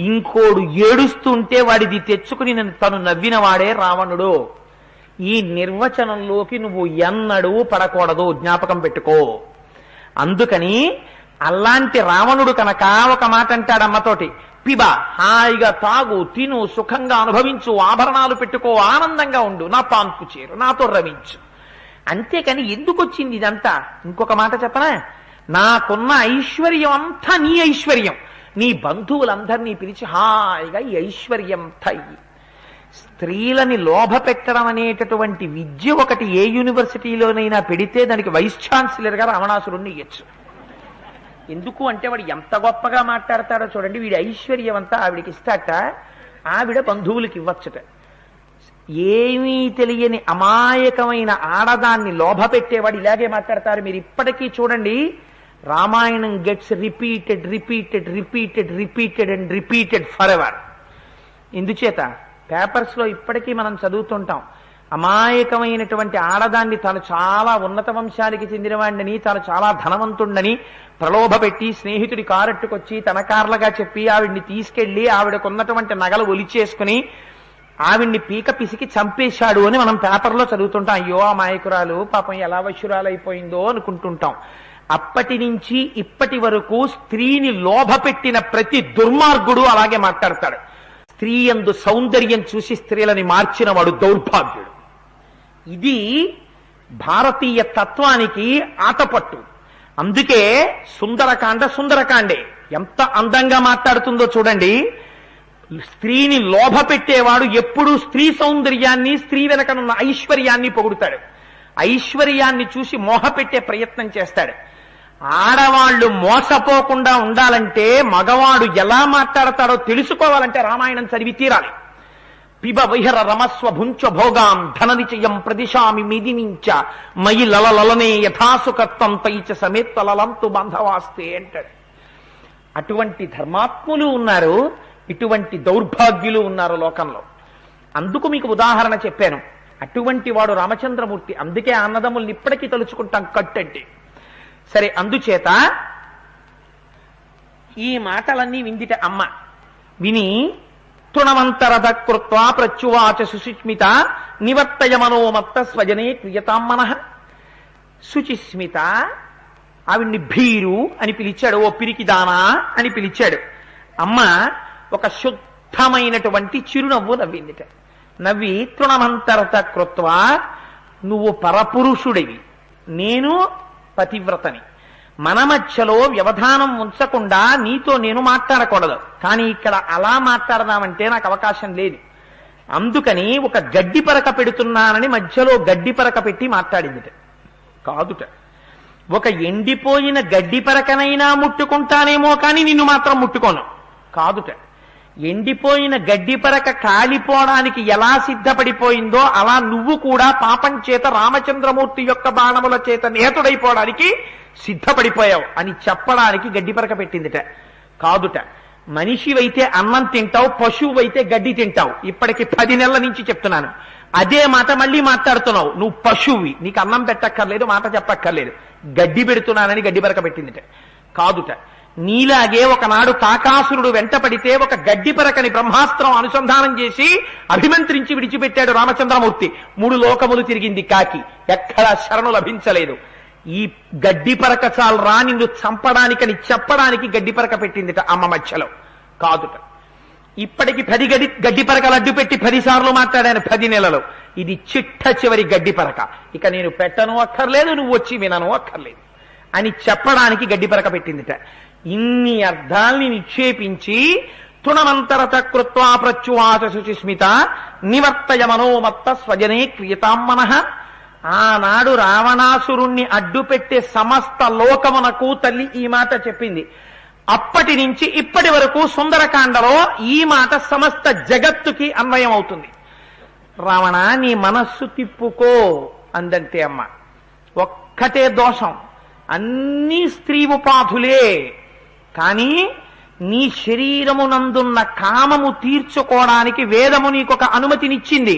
ఇంకోడు ఏడుస్తుంటే వాడిది తెచ్చుకుని తను నవ్విన వాడే రావణుడు. ఈ నిర్వచనంలోకి నువ్వు ఎన్నడూ పడకూడదు, జ్ఞాపకం పెట్టుకో. అందుకని అలాంటి రావణుడు కనుక ఒక మాట అంటాడు అమ్మతోటి, పిబ హాయిగా తాగు, తిను, సుఖంగా అనుభవించు, ఆభరణాలు పెట్టుకో, ఆనందంగా ఉండు, నా పాన్పు చేరు, నాతో రమించు. అంతేకాని ఎందుకు వచ్చింది ఇదంతా? ఇంకొక మాట చెప్పనా? నాకున్న ఐశ్వర్యం అంతా నీ ఐశ్వర్యం, నీ బంధువులందరినీ పిలిచి హాయిగా ఈ ఐశ్వర్యం తయ్యి. స్త్రీలని లోభ పెట్టడం అనేటటువంటి విద్య ఒకటి ఏ యూనివర్సిటీలోనైనా పెడితే దానికి వైస్ ఛాన్సలర్ గా రావణాసురుణ్ణి ఇయ్యొచ్చు. ఎందుకు అంటే వాడు ఎంత గొప్పగా మాట్లాడతాడో చూడండి. వీడి ఐశ్వర్యం అంతా ఆవిడికి ఇస్తాట, ఆవిడ బంధువులకి ఇవ్వచ్చుట. ఏమీ తెలియని అమాయకమైన ఆడదాన్ని లోభ పెట్టేవాడు ఇలాగే మాట్లాడతారు. మీరు ఇప్పటికీ చూడండి, Ramayanam gets repeated repeated repeated repeated and repeated for ever. ఎందుచేత పేపర్స్ లో ఇప్పటికీ మనం చదువుతుంటాం, అమాయకమైనటువంటి ఆడదాన్ని తాను చాలా ఉన్నత వంశానికి చెందినవాడిని, తాను చాలా ధనవంతుడని ప్రలోభ పెట్టి స్నేహితుడి కారెట్టుకొచ్చి తన కార్లగా చెప్పి ఆవిడ్ని తీసుకెళ్లి ఆవిడకున్నటువంటి నగలు ఒలిచేసుకుని ఆవిడ్ని పీక పిసికి చంపేశాడు అని మనం పేపర్లో చదువుతుంటాం. అయ్యో ఆ మాయకురాలు పాపం ఎలా వశురాలైపోయిందో అనుకుంటుంటాం. అప్పటి నుంచి ఇప్పటి వరకు స్త్రీని లోభ పెట్టిన ప్రతి దుర్మార్గుడు అలాగే మాట్లాడతాడు. స్త్రీ యందు సౌందర్యం చూసి స్త్రీలని మార్చిన వాడు దౌర్భాగ్యుడు. ఇది భారతీయ తత్వానికి ఆటపట్టు. అందుకే సుందరకాండ సుందరకాండే, ఎంత అందంగా మాట్లాడుతుందో చూడండి. స్త్రీని లోభ పెట్టేవాడు ఎప్పుడూ స్త్రీ సౌందర్యాన్ని, స్త్రీ వెనకనున్న ఐశ్వర్యాన్ని పొగుడుతాడు. ఐశ్వర్యాన్ని చూసి మోహపెట్టే ప్రయత్నం చేస్తాడు. ఆడవాళ్లు మోసపోకుండా ఉండాలంటే మగవాడు ఎలా మాట్లాడతాడో తెలుసుకోవాలంటే రామాయణం చదివి తీరాలి. పిబ విహర రమస్వ భుంచ భోగాం ధననిచయం ప్రదిశామి మిదినించ మయి లలలనే యథాసుకత్వం తైచ సమేత లలంతు బంధవాస్తే అంటాడు. అటువంటి ధర్మాత్ములు ఉన్నారు, ఇటువంటి దౌర్భాగ్యులు ఉన్నారు లోకంలో. అందుకు మీకు ఉదాహరణ చెప్పాను. అటువంటి వాడు రామచంద్రమూర్తి. అందుకే అన్నదమ్ముల్ని ఇప్పటికీ తలుచుకుంటాం కట్టంటే. సరే, అందుచేత ఈ మాటలన్నీ విందిట అమ్మ. విని తృణమంతరద కృత్వా ప్రత్యువాచ సుచిస్మిత నివర్తయ మనోమత్త స్వజనే క్రియతాం మనః. సుచిస్మిత ఆవిడ్ని భీరు అని పిలిచాడు, ఓ పిరికిదానా అని పిలిచాడు. అమ్మ ఒక శుద్ధమైనటువంటి చిరునవ్వు నవ్విందిట. నవ్వి తృణమంతరత కృత్వా, నువ్వు పరపురుషుడివి, నేను పతివ్రతని, మన మధ్యలో వ్యవధానం ఉంచకుండా నీతో నేను మాట్లాడకూడదు. కానీ ఇక్కడ అలా మాట్లాడదామంటే నాకు అవకాశం లేదు. అందుకని ఒక గడ్డి పరక పెడుతున్నానని మధ్యలో గడ్డి పరక పెట్టి మాట్లాడిందిట. కాదుట, ఒక ఎండిపోయిన గడ్డి పరకనైనా ముట్టుకుంటానేమో కానీ నిన్ను మాత్రం ముట్టుకోను. కాదుట, ఎండిపోయిన గడ్డి పరక కాలిపోవడానికి ఎలా సిద్ధపడిపోయిందో అలా నువ్వు కూడా పాపం చేత రామచంద్రమూర్తి యొక్క బాణముల చేత నేతుడైపోవడానికి సిద్ధపడిపోయావు అని చెప్పడానికి గడ్డి పరక పెట్టిందిట. కాదుట, మనిషివైతే అన్నం తింటావు, పశువువైతే గడ్డి తింటావు. ఇప్పటికి 10 నెలల నుంచి చెప్తున్నాను. అదే మాట మళ్ళీ మాట్లాడుతున్నావు. నువ్వు పశువువి, నీకు అన్నం పెట్టక్కర్లేదు, మాట చెప్పక్కర్లేదు, గడ్డి పెడుతున్నానని గడ్డి పరక పెట్టిందిట. కాదుట, నీలాగే ఒకనాడు కాకాసురుడు వెంట పడితే ఒక గడ్డి పరకని బ్రహ్మాస్త్రం అనుసంధానం చేసి అభిమంత్రించి విడిచిపెట్టాడు రామచంద్రమూర్తి. 3 లోకములు తిరిగింది కాకి, ఎక్కడా శరణు లభించలేదు. ఈ గడ్డి పరక చాలు రా నిన్ను చంపడానికని చెప్పడానికి గడ్డి పరక పెట్టిందిట అమ్మ మధ్యలో. కాదుట, ఇప్పటికి 10 గడ్డి పరకలు అడ్డు పెట్టి 10 సార్లు మాట్లాడాను 10 నెలలు. ఇది చిట్ట చివరి గడ్డి పరక. ఇక నేను పెట్టను అక్కర్లేదు, నువ్వు వచ్చి వినను అక్కర్లేదు అని చెప్పడానికి గడ్డి పరక పెట్టిందిట. ఇన్ని అర్థాల్ని నిక్షేపించి తృణమంతరత కృత్వా ప్రత్యువాచ శుచిస్మిత నివర్తయ మనోమత్త స్వజనే క్రియతాం మనః. ఆనాడు రావణాసురుణ్ణి అడ్డుపెట్టే సమస్త లోకమునకు తల్లి ఈ మాట చెప్పింది. అప్పటి నుంచి ఇప్పటి వరకు సుందరకాండలో ఈ మాట సమస్త జగత్తుకి అన్వయం అవుతుంది. రావణ, నీ మనస్సు తిప్పుకో అందంతే అమ్మ. ఒక్కటే దోషం, అన్నీ స్త్రీ ఉపాధులే. కానీ నీ శరీరమునందున్న కామము తీర్చుకోవడానికి వేదము నీకొక అనుమతినిచ్చింది.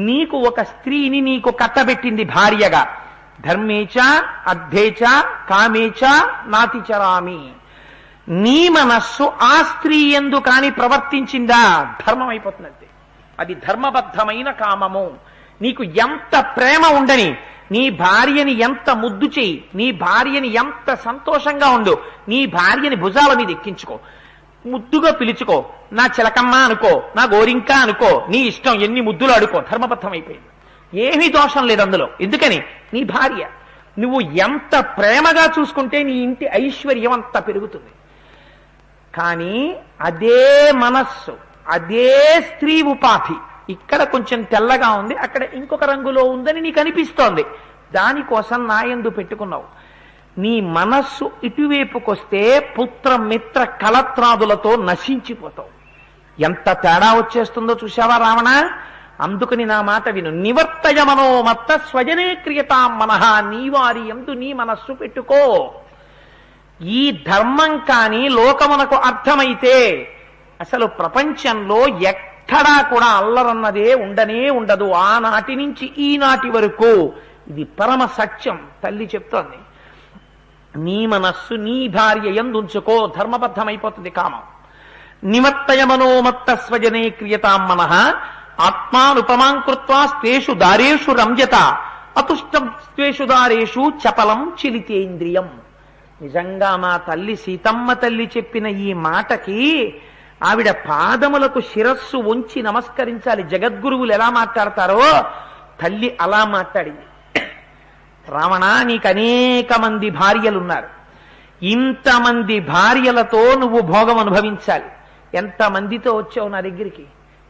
నీకు ఒక స్త్రీని నీకు కట్టబెట్టింది భార్యగా. ధర్మేచ అర్థేచ కామేచ నాతిచరామి. నీ మనస్సు ఆ స్త్రీ యందు కాని ప్రవర్తించిందా ధర్మం అయిపోతున్నది. అది ధర్మబద్ధమైన కామము. నీకు ఎంత ప్రేమ ఉండని, నీ భార్యని ఎంత ముద్దు చేయి, నీ భార్యని ఎంత సంతోషంగా ఉండు, నీ భార్యని భుజాల మీద ఎక్కించుకో, ముద్దుగా పిలుచుకో, నా చిలకమ్మ అనుకో, నా గోరింక అనుకో, నీ ఇష్టం, ఎన్ని ముద్దులు అడుకో, ధర్మబద్ధం అయిపోయింది. ఏమీ దోషం లేదు అందులో. ఎందుకని? నీ భార్య. నువ్వు ఎంత ప్రేమగా చూసుకుంటే నీ ఇంటి ఐశ్వర్యం అంత పెరుగుతుంది. కానీ అదే మనస్సు, అదే స్త్రీ ఉపాధి ఇక్కడ కొంచెం తెల్లగా ఉంది, అక్కడ ఇంకొక రంగులో ఉందని నీకు అనిపిస్తోంది. దానికోసం నాయందు పెట్టుకున్నావు. నీ మనస్సు ఇటువైపుకొస్తే పుత్ర మిత్ర కలత్రాదులతో నశించిపోతావు. ఎంత తేడా వచ్చేస్తుందో చూశావా రావణ? అందుకని నా మాట విను. నివర్తయ మనోమత్త స్వజనే క్రియతాం మనః. నీ వారి యందు నీ మనస్సు పెట్టుకో. ఈ ధర్మం కాని లోకమునకు అర్థమైతే అసలు ప్రపంచంలో ఎక్కడా కూడా అల్లరన్నదే ఉండనే ఉండదు. ఆనాటి నుంచి ఈనాటి వరకు ఇది పరమ సత్యం. తల్లి చెప్తోంది, నీ మనస్సు నీ భార్య యందుంచుకో, ధర్మబద్ధమైపోతుంది కామం. నివర్తయ మనోమత్త స్వజనే క్రియతాం మనః. ఆత్మానుపమాం కృత్వా స్వేషు దారేషు రంజత అతుష్టం స్వేషు దారేషు చపలం చిలితేంద్రియం. నిజంగా మా తల్లి సీతమ్మ తల్లి చెప్పిన ఈ మాటకి ఆవిడ పాదములకు శిరస్సు ఉంచి నమస్కరించాలి. జగద్గురువులు ఎలా మాట్లాడతారో తల్లి అలా మాట్లాడింది. రావణ, నీకు అనేక మంది భార్యలున్నారు. ఇంతమంది భార్యలతో నువ్వు భోగం అనుభవించాలి. ఎంతమందితో వచ్చావు నా దగ్గరికి?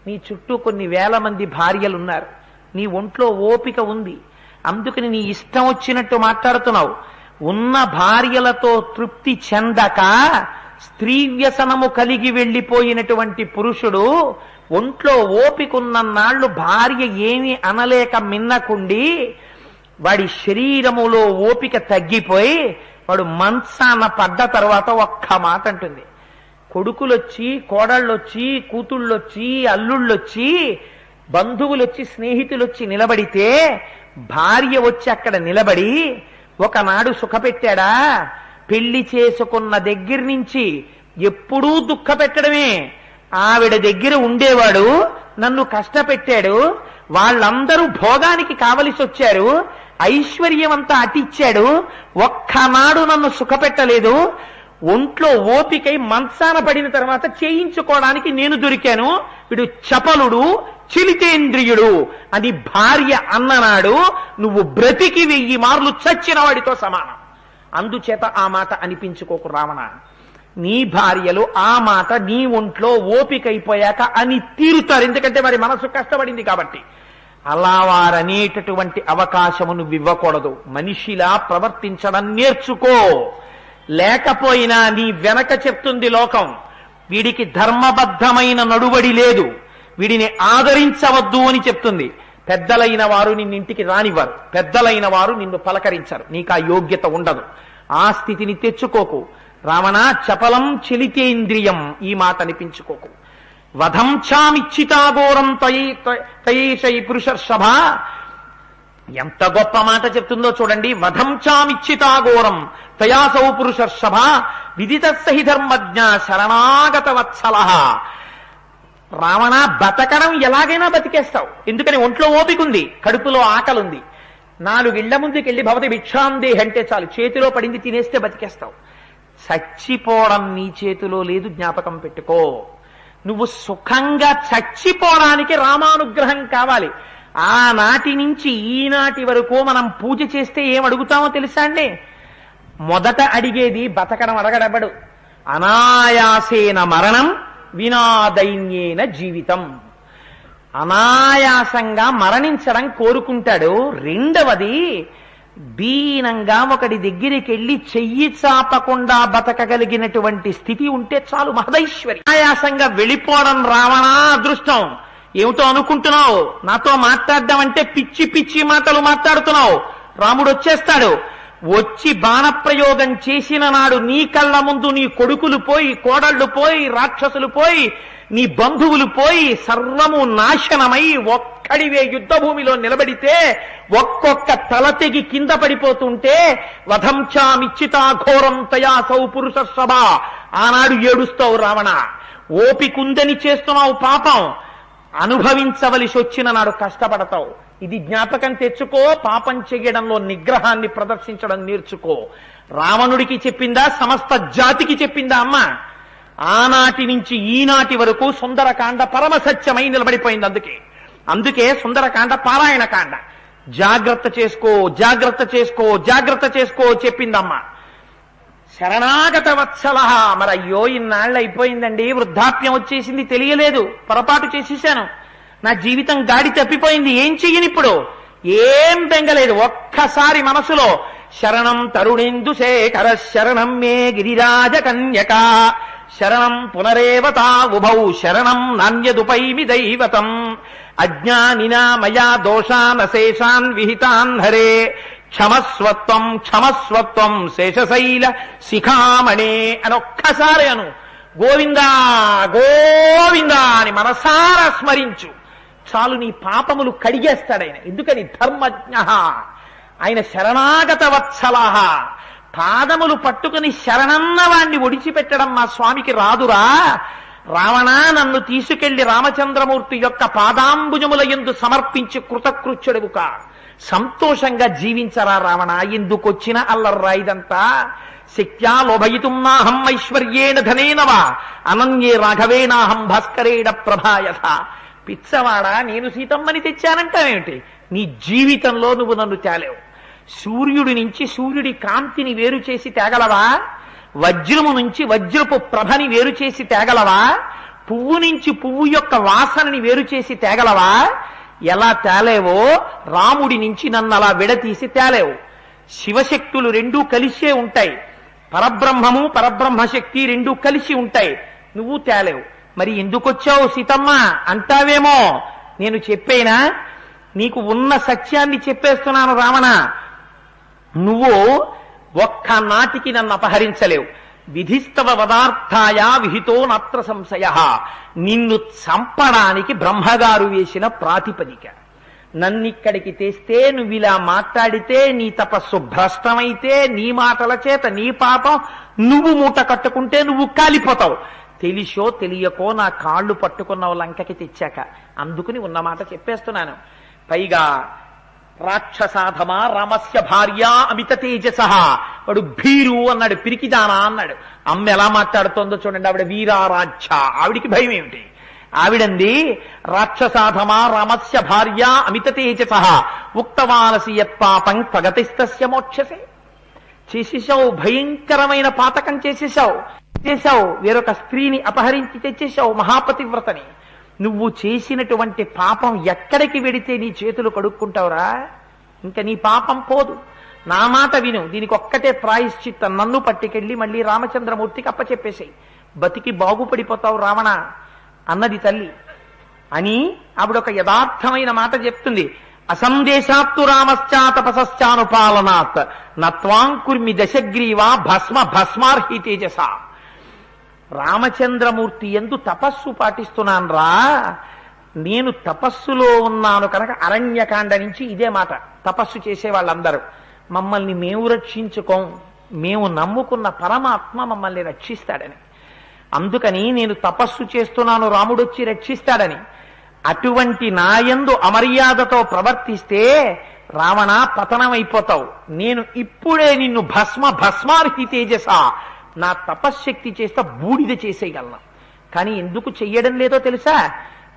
నీ చుట్టూ కొన్ని వేల మంది భార్యలు ఉన్నారు. నీ ఒంట్లో ఓపిక ఉంది, అందుకని నీ ఇష్టం వచ్చినట్టు మాట్లాడుతున్నావు. ఉన్న భార్యలతో తృప్తి చెందక స్త్రీ వ్యసనము కలిగి వెళ్ళిపోయినటువంటి పురుషుడు ఒంట్లో ఓపికన్నన్నాళ్లు భార్య ఏమీ అనలేక మిన్నకుండి వాడి శరీరములో ఓపిక తగ్గిపోయి వాడు మంచాన పడ్డ తర్వాత ఒక్క మాట అంటుంది. కొడుకులొచ్చి, కోడళ్ళొచ్చి, కూతుళ్ళొచ్చి, అల్లుళ్ళొచ్చి, బంధువులొచ్చి, స్నేహితులొచ్చి నిలబడితే భార్య వచ్చి అక్కడ నిలబడి ఒకనాడు సుఖపెట్టాడా? పెళ్లి చేసుకున్న దగ్గర నుంచి ఎప్పుడూ దుఃఖ పెట్టడమే. ఆవిడ దగ్గర ఉండేవాడు, నన్ను కష్టపెట్టాడు, వాళ్ళందరూ భోగానికి కావలసి వచ్చారు, ఐశ్వర్యమంతా అటిచ్చాడు, ఒక్కనాడు నన్ను సుఖపెట్టలేదు. ఒంట్లో ఓపికై మంచాన పడిన తర్వాత చేయించుకోవడానికి నేను దొరికాను. వీడు చపలుడు, చిలితేంద్రియుడు అని భార్య అన్ననాడు నువ్వు బ్రతికి 1000 మార్లు చచ్చిన వాడితో సమానం. అందుచేత ఆ మాట అనిపించుకోకు రావణ. నీ భార్యలు ఆ మాట నీ ఒంట్లో ఓపికైపోయాక అని తీరుతారు, ఎందుకంటే మరి మనసు కష్టపడింది కాబట్టి. అలా వారనేటటువంటి అవకాశము నువ్వు ఇవ్వకూడదు. మనిషిలా ప్రవర్తించడం నేర్చుకో. లేకపోయినా నీ వెనక చెప్తుంది లోకం, వీడికి ధర్మబద్ధమైన నడువడి లేదు, వీడిని ఆదరించవద్దు అని చెప్తుంది. పెద్దలైన వారు నిన్నింటికి రానివ్వరు, పెద్దలైన వారు నిన్ను పలకరించరు, నీకు ఆ యోగ్యత ఉండదు. ఆ స్థితిని తెచ్చుకోకు రావణ. చపలం చలితేంద్రియం, ఈ మాట అనిపించుకోకు. వధంఛామిచ్చితాఘోరం తయేషై పురుషర్షభ. ఎంత గొప్ప మాట చెప్తుందో చూడండి. వధంఛామిచ్చితాఘోరం తయాసౌ పురుషర్షభ విదితస్సహి ధర్మజ్ఞ శరణాగత వత్సల. రావణ, బతకడం ఎలాగైనా బతికేస్తావు, ఎందుకని ఒంట్లో ఓపికంది, కడుపులో ఆకలుంది. 4 ఇళ్ల ముందుకెళ్ళి భవతి భిక్షాందేహి అంటే చాలు, చేతిలో పడింది తినేస్తే బతికేస్తావు. చచ్చిపోవడం నీ చేతిలో లేదు, జ్ఞాపకం పెట్టుకో. నువ్వు సుఖంగా చచ్చిపోవడానికి రామానుగ్రహం కావాలి. ఆనాటి నుంచి ఈనాటి వరకు మనం పూజ చేస్తే ఏం అడుగుతామో తెలుసా అండి? మొదట అడిగేది బతకడం అడగడబడు. అనాయాసేన మరణం వినాదైన్యేన జీవితం. అనాయాసంగా మరణించడం కోరుకుంటాడు. రెండవది, దీనంగా ఒకటి దగ్గరికి వెళ్ళి చెయ్యి చాపకుండా బతకగలిగినటువంటి స్థితి ఉంటే చాలు, మహదైశ్వర్యం. అనాయాసంగా వెళ్ళిపోవడం రావణ అదృష్టం. ఏమిటో అనుకుంటున్నావు? నాతో మాట్లాడడం అంటే పిచ్చి పిచ్చి మాటలు మాట్లాడుతున్నావు. రాముడు వచ్చేస్తాడు. వచ్చి బాణప్రయోగం చేసిన నాడు నీ కళ్ళ ముందు నీ కొడుకులు పోయి, కోడళ్లు పోయి, రాక్షసులు పోయి, నీ బంధువులు పోయి, సర్వము నాశనమై ఒక్కడివే యుద్ధ భూమిలో నిలబడితే ఒక్కొక్క తల తెగి కింద పడిపోతుంటే వధంఛామిచ్చితాఘోరం తయాసౌ పురుషర్షభ ఆనాడు ఏడుస్తావు రావణ. ఓపికుందని చేస్తున్నావు పాపం, అనుభవించవలసి వచ్చిన నాడు కష్టపడతావు. ఇది జ్ఞాపకం తెచ్చుకో. పాపం చెయ్యడంలో నిగ్రహాన్ని ప్రదర్శించడం నేర్చుకో. రావణుడికి చెప్పిందా? సమస్త జాతికి చెప్పిందా అమ్మ? ఆనాటి నుంచి ఈనాటి వరకు సుందరకాండ పరమసత్యమై నిలబడిపోయింది. అందుకే సుందరకాండ పారాయణ కాండ. జాగ్రత్త చేసుకో, జాగ్రత్త చేసుకో, జాగ్రత్త చేసుకో చెప్పిందమ్మ. శరణాగత వత్సల. మరి అయ్యో, ఇన్నాళ్ళు అయిపోయిందండి, వృద్ధాప్యం వచ్చేసింది, తెలియలేదు, పొరపాటు చేసేసాను, నా జీవితం గాడి తప్పిపోయింది, ఏం చెయ్యను ఇప్పుడు? ఏం బెంగలేదు. ఒక్కసారి మనసులో శరణం తరుణేందు శేఖర శరణం మే గిరిరాజ కన్యక శరణం పునరేవతా ఉభౌ శరణం నాణ్యదుపైమి దైవతం అజ్ఞానినా మయా దోషానశేషాన్ విహితాన్ హరే క్షమస్వత్వం క్షమస్వత్వం శేషశైల శిఖామణే అని ఒక్కసారి అను. గోవిందా గోవిందా అని మనసారా స్మరించు చాలు, నీ పాపములు కడిగేస్తాడాయన. ఎందుకని? ధర్మజ్ఞ. ఆయన శరణాగత వత్సల. పాదములు పట్టుకుని శరణన్న వాణ్ణి ఒడిచిపెట్టడం మా స్వామికి రాదురా. రావణ, నన్ను తీసుకెళ్లి రామచంద్రమూర్తి యొక్క పాదాంబుజముల యందు సమర్పించి కృతకృత్యుడుక. సంతోషంగా జీవించరా రావణ. ఎందుకొచ్చిన అల్లర్రా ఇదంతా? శక్త్యా లోభయితుం నాహం ఐశ్వర్యేణ ధనేనవా అనన్యే రాఘవేనాహం భాస్కరేణ ప్రభాయథ. పిచ్చవాడా, నేను సీతమ్మని తెచ్చానంటావేమిటి? నీ జీవితంలో నువ్వు నన్ను తేలేవు. సూర్యుడి నుంచి సూర్యుడి కాంతిని వేరు చేసి తేగలవా? వజ్రము నుంచి వజ్రపు ప్రభని వేరు చేసి తేగలవా? పువ్వు నుంచి పువ్వు యొక్క వాసనని వేరు చేసి తేగలవా? ఎలా తేలేవో రాముడి నుంచి నన్ను అలా విడతీసి తేలేవు. శివశక్తులు రెండూ కలిసే ఉంటాయి, పరబ్రహ్మము పరబ్రహ్మశక్తి రెండూ కలిసి ఉంటాయి. నువ్వు తేలేవు. మరి ఎందుకొచ్చావు సీతమ్మ అంటావేమో, నేను చెప్పేనా? నీకు ఉన్న సత్యాన్ని చెప్పేస్తున్నాను రావణ. నువ్వు ఒక్క నాటికి నన్ను అపహరించలేవు. విధిస్తవ పదార్థాయ విహితో నత్ర సంశయ. నిన్ను చంపడానికి బ్రహ్మగారు వేసిన ప్రాతిపదిక. నన్నిక్కడికి తెస్తే, నువ్వు ఇలా మాట్లాడితే, నీ తపస్సు భ్రష్టమైతే, నీ మాటల చేత నీ పాపం నువ్వు మూట కట్టుకుంటే నువ్వు కాలిపోతావు. తెలిసో తెలియకో నా కాళ్ళు పట్టుకున్నావు లంకకి తెచ్చాక. అందుకుని ఉన్నమాట చెప్పేస్తున్నాను. పైగా రాక్షసాధమా రామస్య భార్య అమిత తేజస. వాడు భీరు అన్నాడు, పిరికిదానా అన్నాడు. అమ్మ ఎలా మాట్లాడుతోందో చూడండి. ఆవిడ వీరారాధ్య, ఆవిడికి భయం ఏమిటి? ఆవిడంది, రాక్షసాధమా రామస్య భార్య అమిత తేజస ఉక్తవానసి యత్పాపం ప్రగతిస్తస్య మోక్షసే. చేసేశావు, భయంకరమైన పాతకం చేసేశావు. వేరొక స్త్రీని అపహరించి తెచ్చేశావు, మహాపతివ్రతని. నువ్వు చేసినటువంటి పాపం ఎక్కడికి వెడితే నీ చేతులు కడుక్కుంటావురా? ఇంకా నీ పాపం పోదు. నా మాట విను, దీనికి ఒక్కటే ప్రాయశ్చిత్తం. నన్ను పట్టుకెళ్ళి మళ్ళీ రామచంద్రమూర్తికి అప్పచెప్పేశాయి, బతికి బాగుపడిపోతావు రావణ అన్నది తల్లి. అని ఆవిడొక యథార్థమైన మాట చెప్తుంది. అసందేశాత్తు రామశ్చా తపసశ్చానుపాలనాత్ నత్వాంకుర్మి దశగ్రీవా భస్మ భస్మార్హి తేజస. రామచంద్రమూర్తి యందు తపస్సు పాటిస్తున్నాను రా. నేను తపస్సులో ఉన్నాను కనుక అరణ్యకాండ నుంచి ఇదే మాట తపస్సు చేసే వాళ్ళందరూ. మమ్మల్ని మేము రక్షించుకోం, మేము నమ్ముకున్న పరమాత్మ మమ్మల్ని రక్షిస్తాడని. అందుకని నేను తపస్సు చేస్తున్నాను, రాముడొచ్చి రక్షిస్తాడని. అటువంటి నాయందు అమర్యాదతో ప్రవర్తిస్తే రావణ పతనమైపోతావు. నేను ఇప్పుడే నిన్ను భస్మార్హి తేజస, నా తపశ్శక్తి చేస్తా బూడిద చేసేయగలను. కానీ ఎందుకు చెయ్యడం లేదో తెలుసా?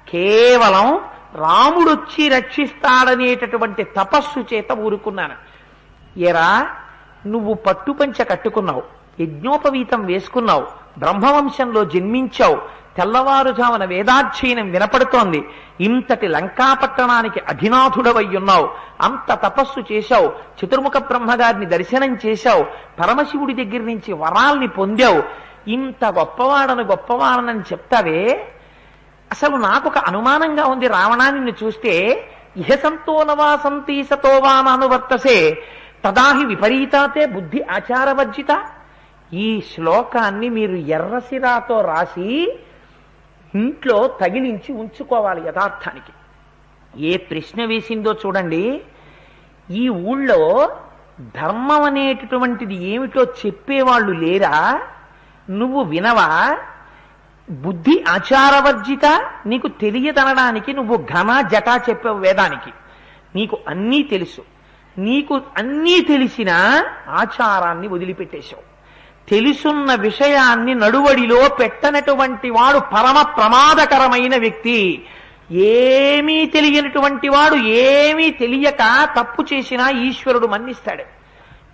కేవలం రాముడొచ్చి రక్షిస్తాడనేటటువంటి తపస్సు చేత ఊరుకున్నాను. ఎరా, నువ్వు పట్టుపంచ కట్టుకున్నావు, యజ్ఞోపవీతం వేసుకున్నావు, బ్రహ్మవంశంలో జన్మించావు, తెల్లవారుజామున వేదాధ్యయనం వినపడుతోంది, ఇంతటి లంకాపట్టణానికి అధినాథుడవయ్యున్నావు, అంత తపస్సు చేశావు, చతుర్ముఖ బ్రహ్మగారిని దర్శనం చేశావు, పరమశివుడి దగ్గర నుంచి వరాల్ని పొందావు. ఇంత గొప్పవాడనని చెప్తావే. అసలు నాకొక అనుమానంగా ఉంది రావణ, నిన్ను చూస్తే. ఇహ సంతో నవాసంతి సతోవానువర్తసే తదాహి విపరీతాతే బుద్ధి ఆచారవర్జిత. ఈ శ్లోకాన్ని మీరు ఎర్రసిరాతో రాసి ఇంట్లో తగిలించి ఉంచుకోవాలి యథార్థానికి. ఏ ప్రశ్న వేసిందో చూడండి. ఈ ఊళ్ళో ధర్మం అనేటటువంటిది ఏమిటో చెప్పేవాళ్ళు లేరా? నువ్వు వినవా? బుద్ధి ఆచారవర్జిత, నీకు తెలియదనడానికి నువ్వు ఘన జటా చెప్పావు వేదానికి. నీకు అన్నీ తెలుసు. నీకు అన్నీ తెలిసినా ఆచారాన్ని వదిలిపెట్టేశావు. తెలుసున్న విషయాన్ని నడువడిలో పెట్టనటువంటి వాడు పరమ ప్రమాదకరమైన వ్యక్తి. ఏమీ తెలియనటువంటి వాడు ఏమీ తెలియక తప్పు చేసినా ఈశ్వరుడు మన్నిస్తాడు.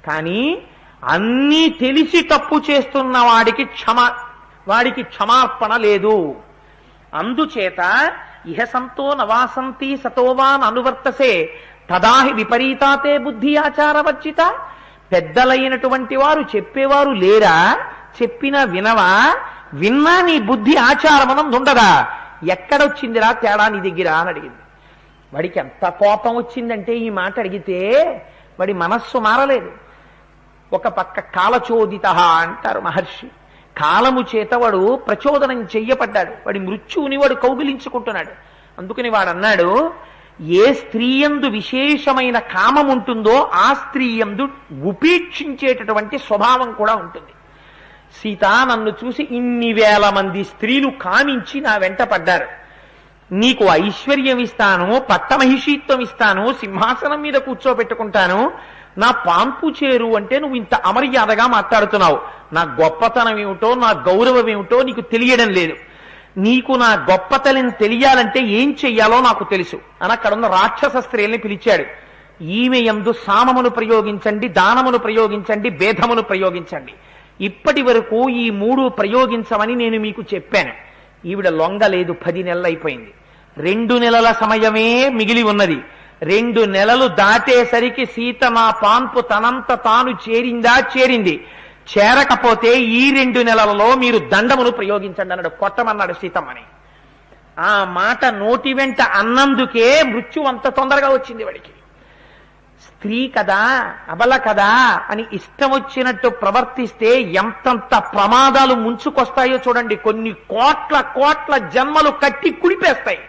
కానీ అన్నీ తెలిసి తప్పు చేస్తున్న వాడికి క్షమార్పణ లేదు. అందుచేత ఇహ సంతో నవాసంతి సతోవాన్ అనువర్తసే తదాహి విపరీతాతే బుద్ధి ఆచారవర్జిత. పెద్దలైనటువంటి వారు చెప్పేవారు లేరా? చెప్పినా వినవా? విన్నా నీ బుద్ధి ఆచారమనం ఉండదా? ఎక్కడొచ్చిందిరా తేడా నీ దగ్గర అని అడిగింది. వాడికి ఎంత కోపం వచ్చిందంటే ఈ మాట అడిగితే వాడి మనస్సు మారలేదు. ఒక పక్క కాలచోదిత అంటారు మహర్షి. కాలము చేత వాడు ప్రచోదనం చెయ్యపడ్డాడు. వాడి మృత్యువుని వాడు కౌగిలించుకుంటున్నాడు. అందుకని వాడు అన్నాడు, ఏ స్త్రీయందు విశేషమైన కామం ఉంటుందో ఆ స్త్రీయందు ఉపేక్షించేటటువంటి స్వభావం కూడా ఉంటుంది. సీత, నన్ను చూసి ఇన్ని వేల మంది స్త్రీలు కామించి నా వెంట పడ్డారు. నీకు ఐశ్వర్యం ఇస్తాను, పట్టమహిషీత్వం ఇస్తాను, సింహాసనం మీద కూర్చోబెట్టుకుంటాను, నా పాంపు చేరు అంటే నువ్వు ఇంత అమర్యాదగా మాట్లాడుతున్నావు. నా గొప్పతనం ఏమిటో, నా గౌరవం ఏమిటో నీకు తెలియడం లేదు. నీకు నా గొప్పతనం తెలియాలంటే ఏం చెయ్యాలో నాకు తెలుసు అని అక్కడున్న రాక్షస స్త్రీల్ని పిలిచాడు. ఈమె యందు సామమును ప్రయోగించండి, దానమును ప్రయోగించండి, భేదమును ప్రయోగించండి. ఇప్పటి వరకు ఈ 3 ప్రయోగించమని నేను మీకు చెప్పాను. ఈవిడ లొంగలేదు. 10 నెలలు అయిపోయింది. 2 నెలల సమయమే మిగిలి ఉన్నది. 2 నెలలు దాటేసరికి సీత నా పాన్పు తనంత తాను చేరింది. చేరకపోతే ఈ 2 నెలలలో మీరు దండమును ప్రయోగించండి అన్నాడు. కొట్టమన్నాడు సీతమ్మని. ఆ మాట నోటి వెంట అన్నందుకే మృత్యు అంత తొందరగా వచ్చింది వాడికి. స్త్రీ కదా, అబల కదా అని ఇష్టం వచ్చినట్టు ప్రవర్తిస్తే ఎంతంత ప్రమాదాలు ముంచుకొస్తాయో చూడండి. కొన్ని కోట్ల జన్మలు కట్టి కుడిపేస్తాయి.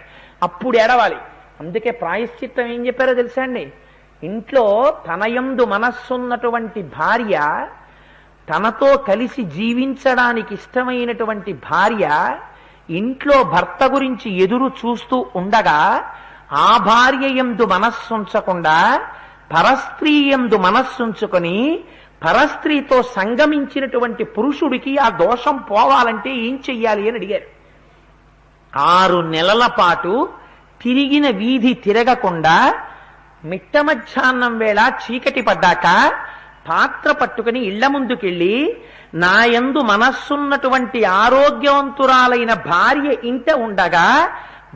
అప్పుడు ఏడవాలి. అందుకే ప్రాయశ్చిత్తం ఏం చెప్పారో తెలుసా అండి? ఇంట్లో తనయందు మనస్సున్నటువంటి భార్య, తనతో కలిసి జీవించడానికి ఇష్టమైనటువంటి భార్య ఇంట్లో భర్త గురించి ఎదురు చూస్తూ ఉండగా ఆ భార్య యందు మనస్సుంచకుండా పరస్త్రీ యందు మనస్సుంచుకొని పరస్త్రీతో సంగమించినటువంటి పురుషుడికి ఆ దోషం పోవాలంటే ఏం చెయ్యాలి అని అడిగారు. 6 నెలల పాటు తిరిగిన వీధి తిరగకుండా మిట్ట మధ్యాహ్నం వేళ చీకటి పడ్డాక పాత్ర పట్టుకుని ఇళ్ల ముందుకెళ్ళి నాయందు మనస్సున్నటువంటి ఆరోగ్యవంతురాలైన భార్య ఇంట ఉండగా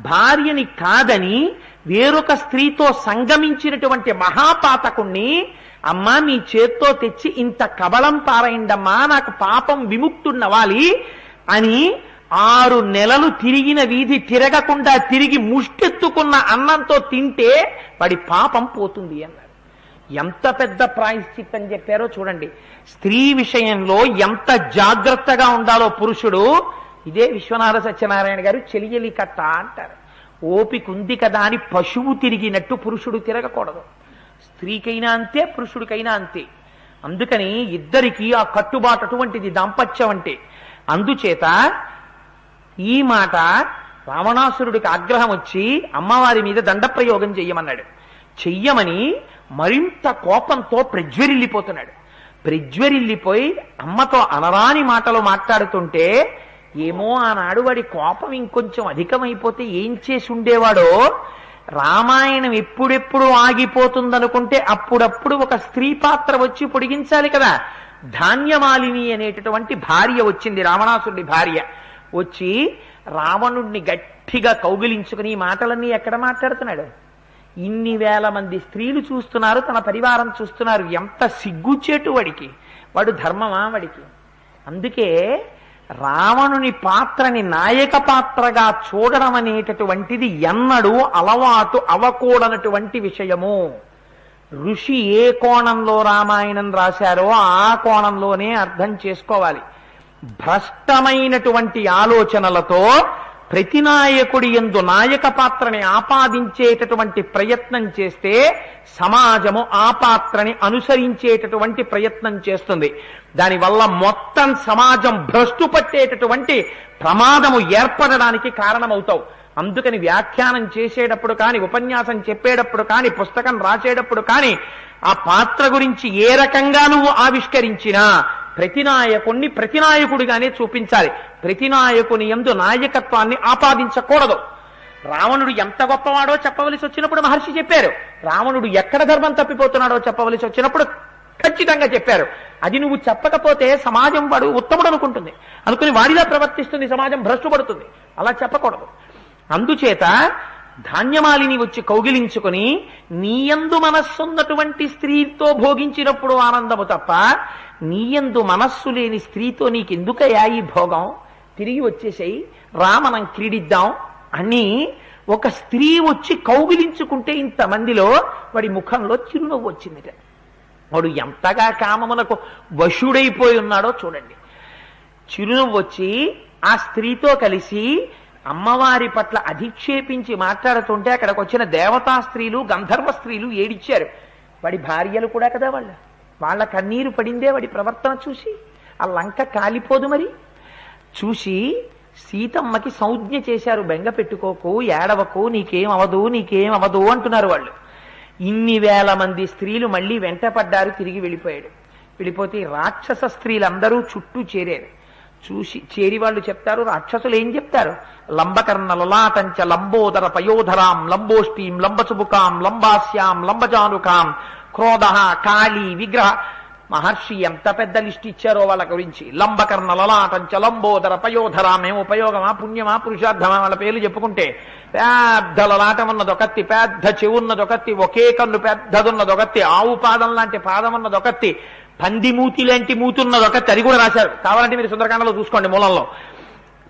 భార్యని కాదని వేరొక స్త్రీతో సంగమించినటువంటి మహాపాతకుణ్ణి అమ్మా మీ చేత్తో తెచ్చి ఇంత కబళం పారైండమ్మా, నాకు పాపం విముక్తున్నవాలి అని 6 నెలలు తిరిగిన వీధి తిరగకుండా తిరిగి ముష్టెత్తుకున్న అన్నంతో తింటే వాడి పాపం పోతుంది అన్నారు. ఎంత పెద్ద ప్రాయశ్చిత్తం చెప్పారో చూడండి. స్త్రీ విషయంలో ఎంత జాగ్రత్తగా ఉండాలో పురుషుడు. ఇదే విశ్వనాథ సత్యనారాయణ గారు చెలియలి కట్ట అంటారు. ఓపిక ఉంది కదా అని పశువు తిరిగినట్టు పురుషుడు తిరగకూడదు. స్త్రీకైనా అంతే, పురుషుడికైనా అంతే. అందుకని ఇద్దరికీ ఆ కట్టుబాటు అటువంటిది దాంపత్యం అంటే. అందుచేత ఈ మాట రావణాసురుడికి ఆగ్రహం వచ్చి అమ్మవారి మీద దండప్రయోగం చెయ్యమన్నాడు. చెయ్యమని మరింత కోపంతో ప్రజ్వరిల్లిపోతున్నాడు. ప్రజ్వరిల్లిపోయి అమ్మతో అనరాని మాటలు మాట్లాడుతుంటే ఏమో ఆనాడు వాడి కోపం ఇంకొంచెం అధికమైపోతే ఏం చేసి ఉండేవాడో. రామాయణం ఎప్పుడెప్పుడు ఆగిపోతుందనుకుంటే అప్పుడప్పుడు ఒక స్త్రీ పాత్ర వచ్చి పొడిగించాలి కదా. ధాన్యమాలిని అనేటటువంటి భార్య వచ్చింది, రావణాసురుడి భార్య. వచ్చి రావణుడిని గట్టిగా కౌగిలించుకుని ఈ మాటలన్నీ ఎక్కడ మాట్లాడుతున్నాడు? ఇన్ని వేల మంది స్త్రీలు చూస్తున్నారు, తన పరివారం చూస్తున్నారు. ఎంత సిగ్గుచేటు వాడికి. వాడు ధర్మమా వాడికి? అందుకే రావణుని పాత్రని నాయక పాత్రగా చూడడం అనేటటువంటిది ఎన్నడూ అలవాటు అవకూడనటువంటి విషయము. ఋషి ఏ కోణంలో రామాయణం రాశారో ఆ కోణంలోనే అర్థం చేసుకోవాలి. భ్రష్టమైనటువంటి ఆలోచనలతో ప్రతి నాయకుడి యందు నాయక పాత్రని ఆపాదించేటటువంటి ప్రయత్నం చేస్తే సమాజము ఆ పాత్రని అనుసరించేటటువంటి ప్రయత్నం చేస్తుంది. దానివల్ల మొత్తం సమాజం భ్రష్టు పట్టేటటువంటి ప్రమాదము ఏర్పడడానికి కారణమవుతావు. అందుకని వ్యాఖ్యానం చేసేటప్పుడు కానీ, ఉపన్యాసం చెప్పేటప్పుడు కానీ, పుస్తకం రాసేటప్పుడు కానీ ఆ పాత్ర గురించి ఏ రకంగా నువ్వు ఆవిష్కరించినా ప్రతి నాయకుణ్ణి ప్రతి నాయకుడిగానే చూపించాలి. ప్రతి నాయకుని యందు నాయకత్వాన్ని ఆపాదించకూడదు. రావణుడు ఎంత గొప్పవాడో చెప్పవలసి వచ్చినప్పుడు మహర్షి చెప్పారు. రావణుడు ఎక్కడ ధర్మం తప్పిపోతున్నాడో చెప్పవలసి వచ్చినప్పుడు ఖచ్చితంగా చెప్పారు. అది నువ్వు చెప్పకపోతే సమాజం వాడు ఉత్తముడు అనుకుంటుంది, అనుకుని వాడిలా ప్రవర్తిస్తుంది, సమాజం భ్రష్టుపడుతుంది. అలా చెప్పకూడదు. అందుచేత ధాన్యమాలిని వచ్చి కౌగిలించుకుని నీయందు మనస్సున్నటువంటి స్త్రీతో భోగించినప్పుడు ఆనందము తప్ప నీయందు మనస్సు లేని స్త్రీతో నీకెందుకయ్యా ఈ భోగం, తిరిగి వచ్చేసాయి, రా మనం క్రీడిద్దాం అని ఒక స్త్రీ వచ్చి కౌగిలించుకుంటే ఇంతమందిలో వాడి ముఖంలో చిరునవ్వు వచ్చిందిట. వాడు ఎంతగా కామమునకు వశుడైపోయి ఉన్నాడో చూడండి. చిరునవ్వు వచ్చి ఆ స్త్రీతో కలిసి అమ్మవారి పట్ల అధిక్షేపించి మాట్లాడుతుంటే అక్కడికి వచ్చిన దేవతా స్త్రీలు, గంధర్వ స్త్రీలు ఏడిచ్చారు. వాడి భార్యలు కూడా కదా వాళ్ళ కన్నీరు పడిందే వాడి ప్రవర్తన చూసి. ఆ లంక కాలిపోదు మరి. చూసి సీతమ్మకి సంజ్ఞ చేశారు, బెంగ పెట్టుకోకు, ఏడవకు, నీకేం అవదు అంటున్నారు వాళ్ళు. ఇన్ని వేల మంది స్త్రీలు మళ్ళీ వెంటపడ్డారు, తిరిగి వెళ్ళిపోతే రాక్షస స్త్రీలందరూ చుట్టూ చేరారు. చేరి వాళ్ళు చెప్తారు, రాక్షసులు ఏం చెప్తారు? లంబకర్ణ లలాటంచ లంబోదర పయోధరాం లంబోష్టీం లంబసుబుకాం లంబాస్యాం లంబజానుకాం క్రోధ కాళీ విగ్రహ మహర్షి ఎంత పెద్ద లిస్ట్ ఇచ్చారో వాళ్ళ గురించి. లంబకర్ణ లలాటంచ లంబోదర పయోధర, మేము ఉపయోగమా పుణ్యమా పురుషార్థమా వాళ్ళ పేర్లు చెప్పుకుంటే, పెద్ద లలాటం ఉన్నదొకత్తి, పెద్ద చెవున్నదొకత్తి, ఒకే కన్ను పెద్దదున్నదొకత్తి, ఆవు పాదం లాంటి పాదం ఉన్నదొకత్తి, పందిమూతి లాంటి మూతున్నదొకత్తి, అది కూడా రాశారు. కావాలంటే మీరు సుందరకాండలో చూసుకోండి మూలంలో.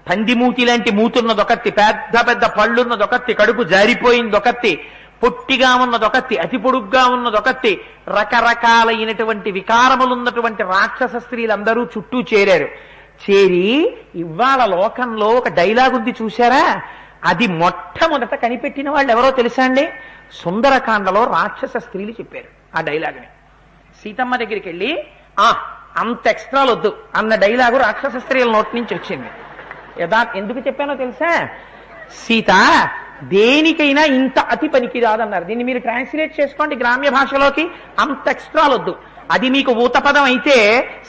పందిమూతి లాంటి మూతున్నదొకత్తి, పెద్ద పెద్ద పళ్ళున్నదొకత్తి, కడుపు జారిపోయిందొకత్తి, పొట్టిగా ఉన్నదొకత్తి, అతి పొడుగ్గా ఉన్నదొకత్తి, రకరకాలైనటువంటి వికారములున్నటువంటి రాక్షస స్త్రీలందరూ చుట్టూ చేరారు. చేరి ఇవాళ లోకంలో ఒక డైలాగ్ ఉంది చూశారా, అది మొట్టమొదట కనిపెట్టిన వాళ్ళు ఎవరో తెలుసా అండి? సుందరకాండలో రాక్షస స్త్రీలు చెప్పారు ఆ డైలాగ్ని. సీతమ్మ దగ్గరికి వెళ్ళి అంత ఎక్స్ట్రాలు వద్దు అన్న డైలాగు రాక్షస స్త్రీల నోటి నుంచి వచ్చింది. ఎందుకు చెప్పానో తెలుసా? సీత దేనికైనా ఇంత అతి పనికి రాదన్నారు. దీన్ని మీరు ట్రాన్స్లేట్ చేసుకోండి గ్రామ్య భాషలోకి. అంత ఎక్స్ట్రాలొద్దు. అది మీకు ఊతపదం అయితే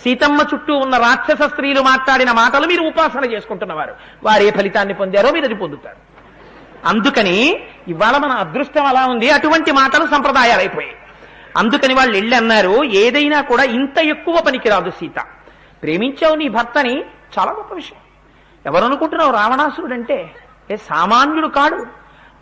సీతమ్మ చుట్టూ ఉన్న రాక్షస స్త్రీలు మాట్లాడిన మాటలు మీరు ఉపాసన చేసుకుంటున్నవారు. వారే ఫలితాన్ని పొందారో మీరు అది పొందుతారు. అందుకని ఇవాళ మన అదృష్టం అలా ఉంది, అటువంటి మాటలు సంప్రదాయాలు అయిపోయాయి. అందుకని వాళ్ళు వెళ్ళి అన్నారు, ఏదైనా కూడా ఇంత ఎక్కువ పనికి రాదు సీత. ప్రేమించావు నీ భర్తని, చాలా గొప్ప విషయం. ఎవరనుకుంటున్నావు రావణాసురుడు అంటే? సామాన్యుడు కాడు,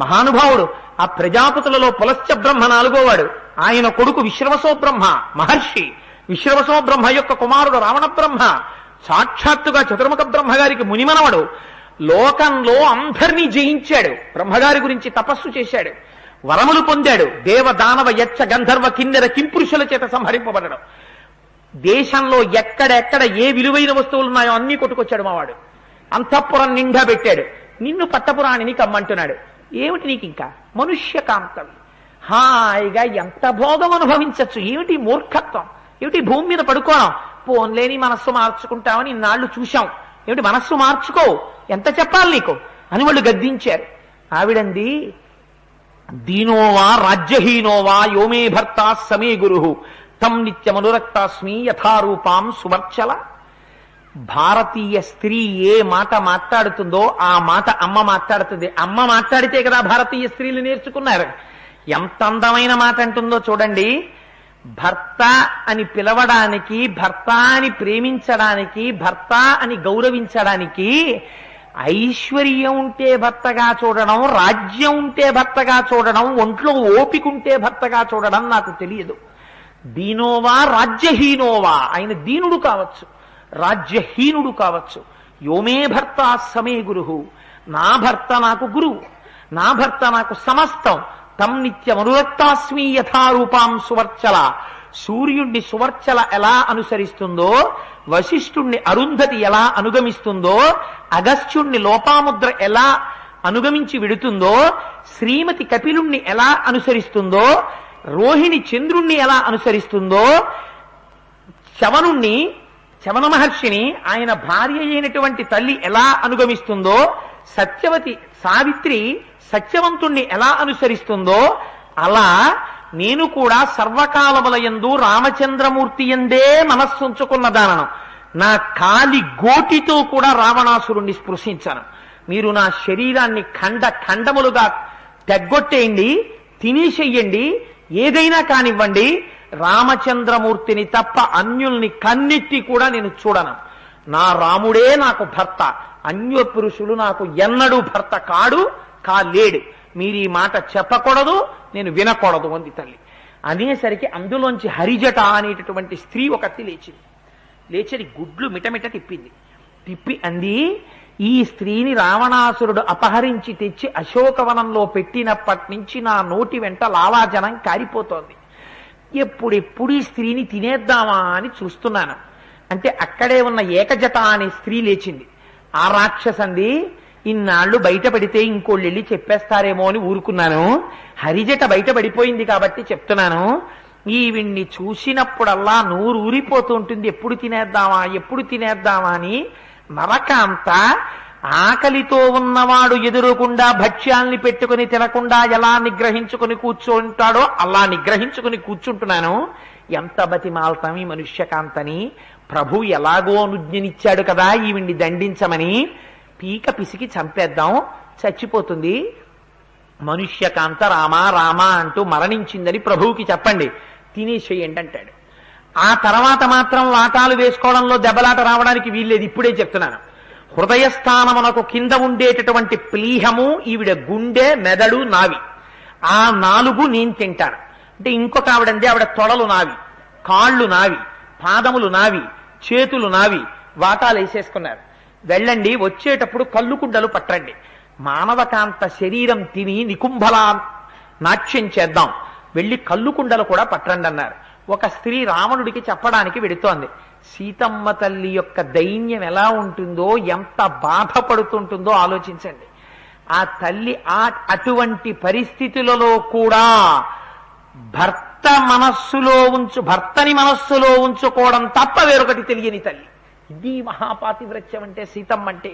మహానుభావుడు. ఆ ప్రజాపతులలో పులశ్చ బ్రహ్మ 4వ వాడు. ఆయన కొడుకు విశ్రవసో బ్రహ్మ మహర్షి. విశ్రవసో బ్రహ్మ యొక్క కుమారుడు రావణ బ్రహ్మ, సాక్షాత్తుగా చతుర్ముఖ బ్రహ్మగారికి మునిమనవడు. లోకంలో అందరినీ జయించాడు. బ్రహ్మగారి గురించి తపస్సు చేశాడు, వరములు పొందాడు. దేవ దానవ యచ్చ గంధర్వ కిన్నెర కింపురుషుల చేత సంహరింపబడడం. దేశంలో ఎక్కడెక్కడ ఏ విలువైన వస్తువులు ఉన్నాయో అన్ని కొట్టుకొచ్చాడు మావాడు. అంతఃపురం నిండా పెట్టాడు. నిన్ను పట్టపురాణిని కమ్మంటున్నాడు. ఏమిటి నీకు ఇంకా? మనుష్య కాంతవి, హాయిగా ఎంత భోగం అనుభవించచ్చు. ఏమిటి మూర్ఖత్వం? ఏమిటి భూమి మీద పడుకోవడం? పోన్లేని మనస్సు మార్చుకుంటామని ఇన్నాళ్ళు చూశాం, ఏమిటి మనస్సు మార్చుకో, ఎంత చెప్పాలి నీకు అని వాళ్ళు గద్దించారు. ఆవిడంది, దీనోవా రాజ్యహీనోవా యోమే భర్త సమే గురు తం నిత్యమనురక్తాస్మి యథారూపాం సువర్చల. భారతీయ స్త్రీ ఏ మాట మాట్లాడుతుందో ఆ మాట అమ్మ మాట్లాడుతుంది. అమ్మ మాట్లాడితే కదా భారతీయ స్త్రీలు నేర్చుకున్నారు. ఎంత అందమైన మాట అంటుందో చూడండి. భర్త అని పిలవడానికి, భర్త అని ప్రేమించడానికి, భర్త అని గౌరవించడానికి ఐశ్వర్యం ఉంటే భర్తగా చూడడం, రాజ్యం ఉంటే భర్తగా చూడడం, ఒంట్లో ఓపికంటే భర్తగా చూడడం నాకు తెలియదు. దీనోవా రాజ్యహీనోవా, ఆయన దీనుడు కావచ్చు, రాజ్యహీనుడు కావచ్చు. యోమే భర్త సమే గురు, నా భర్త నాకు గురువు, నా భర్త నాకు సమస్తం. తం నిత్యమనురక్తాస్మి యథారూపాం సువర్చల. సూర్యుణ్ణి సువర్చల ఎలా అనుసరిస్తుందో, వశిష్ఠుణ్ణి అరుంధతి ఎలా అనుగమిస్తుందో, అగస్త్యుణ్ణి లోపాముద్ర ఎలా అనుగమించి విడుతుందో, శ్రీమతి కపిలుణ్ణి ఎలా అనుసరిస్తుందో, రోహిణి చంద్రుణ్ణి ఎలా అనుసరిస్తుందో, చవన మహర్షిని ఆయన భార్య అయినటువంటి తల్లి ఎలా అనుగమిస్తుందో, సత్యవతి సావిత్రి సత్యవంతుణ్ణి ఎలా అనుసరిస్తుందో, అలా నేను కూడా సర్వకాలములయందు రామచంద్రమూర్తి యందే మనస్సుంచుకున్న దానను. నా కాలి గోటితో కూడా రావణాసురుణ్ణి స్పృశించను. మీరు నా శరీరాన్ని ఖండములుగా తెగ్గొట్టేయండి, తినేసేయండి, ఏదైనా కానివ్వండి, రామచంద్రమూర్తిని తప్ప అన్యుల్ని కన్నెత్తి కూడా నేను చూడను. నా రాముడే నాకు భర్త, అన్య పురుషులు నాకు ఎన్నడూ భర్త కాలేడు. మీరు ఈ మాట చెప్పకూడదు, నేను వినకూడదు అంది తల్లి. అనేసరికి అందులోంచి హరిజట అనేటటువంటి స్త్రీ ఒకటి లేచి గుడ్లు మిటమిట తిప్పి అంది, ఈ స్త్రీని రావణాసురుడు అపహరించి తెచ్చి అశోకవనంలో పెట్టినప్పటి నుంచి నా నోటి వెంట లాలాజలం కారిపోతోంది. ఎప్పుడెప్పుడు ఈ స్త్రీని తినేద్దామా అని చూస్తున్నాను. అంటే అక్కడే ఉన్న ఏకజట అనే స్త్రీ లేచింది. ఆ రాక్షసంది, ఇన్నాళ్ళు బయటపడితే ఇంకోళ్ళు వెళ్ళి చెప్పేస్తారేమో అని ఊరుకున్నాను. హరిజట బయటపడిపోయింది కాబట్టి చెప్తున్నాను. ఈవిడ్ని చూసినప్పుడల్లా నూరు ఊరిపోతూ ఉంటుంది, ఎప్పుడు తినేద్దామా అని. నరకాంత ఆకలితో ఉన్నవాడు ఎదురుకుండా భక్ష్యాల్ని పెట్టుకుని తినకుండా ఎలా నిగ్రహించుకుని కూర్చుంటాడో అలా నిగ్రహించుకుని కూర్చుంటున్నాను. ఎంత బతిమాల్తాం ఈ మనుష్యకాంతని. ప్రభు ఎలాగో అనుజ్ఞనిచ్చాడు కదా ఈవిడ్ని దండించమని. పీక పిసికి చంపేద్దాం, చచ్చిపోతుంది. మనుష్యకాంత రామా రామా అంటూ మరణించిందని ప్రభువుకి చెప్పండి, తినేసేయండి అంటాడు. ఆ తర్వాత మాత్రం వాటాలు వేసుకోవడంలో దెబ్బలాట రావడానికి వీల్లేదు. ఇప్పుడే చెప్తున్నాను. హృదయస్థానమునకు కింద ఉండేటటువంటి ప్లీహము, ఈవిడ గుండె, మెదడు, నావి, ఆ 4 నేను తింటాను అంటే ఇంకొక ఆవిడంది, ఆవిడ తొడలు నావి, కాళ్ళు నావి, పాదములు నావి, చేతులు నావి, వాటాలు వేసేసుకున్నారు. వెళ్ళండి, వచ్చేటప్పుడు కళ్ళుకుండలు పట్టండి, మానవకాంత శరీరం తిని నికుంభలా నాట్యం చేద్దాం, వెళ్ళి కళ్ళుకుండలు కూడా పట్టండి అన్నారు. ఒక స్త్రీ రావణుడికి చెప్పడానికి వెడుతోంది. సీతమ్మ తల్లి యొక్క దైన్యం ఎలా ఉంటుందో, ఎంత బాధపడుతుంటుందో ఆలోచించండి. ఆ తల్లి అటువంటి పరిస్థితులలో కూడా భర్తని మనస్సులో ఉంచుకోవడం తప్ప వేరొకటి తెలియని తల్లి. ఇది మహాపాతివ్రత్యం అంటే, సీతమ్మ అంటే.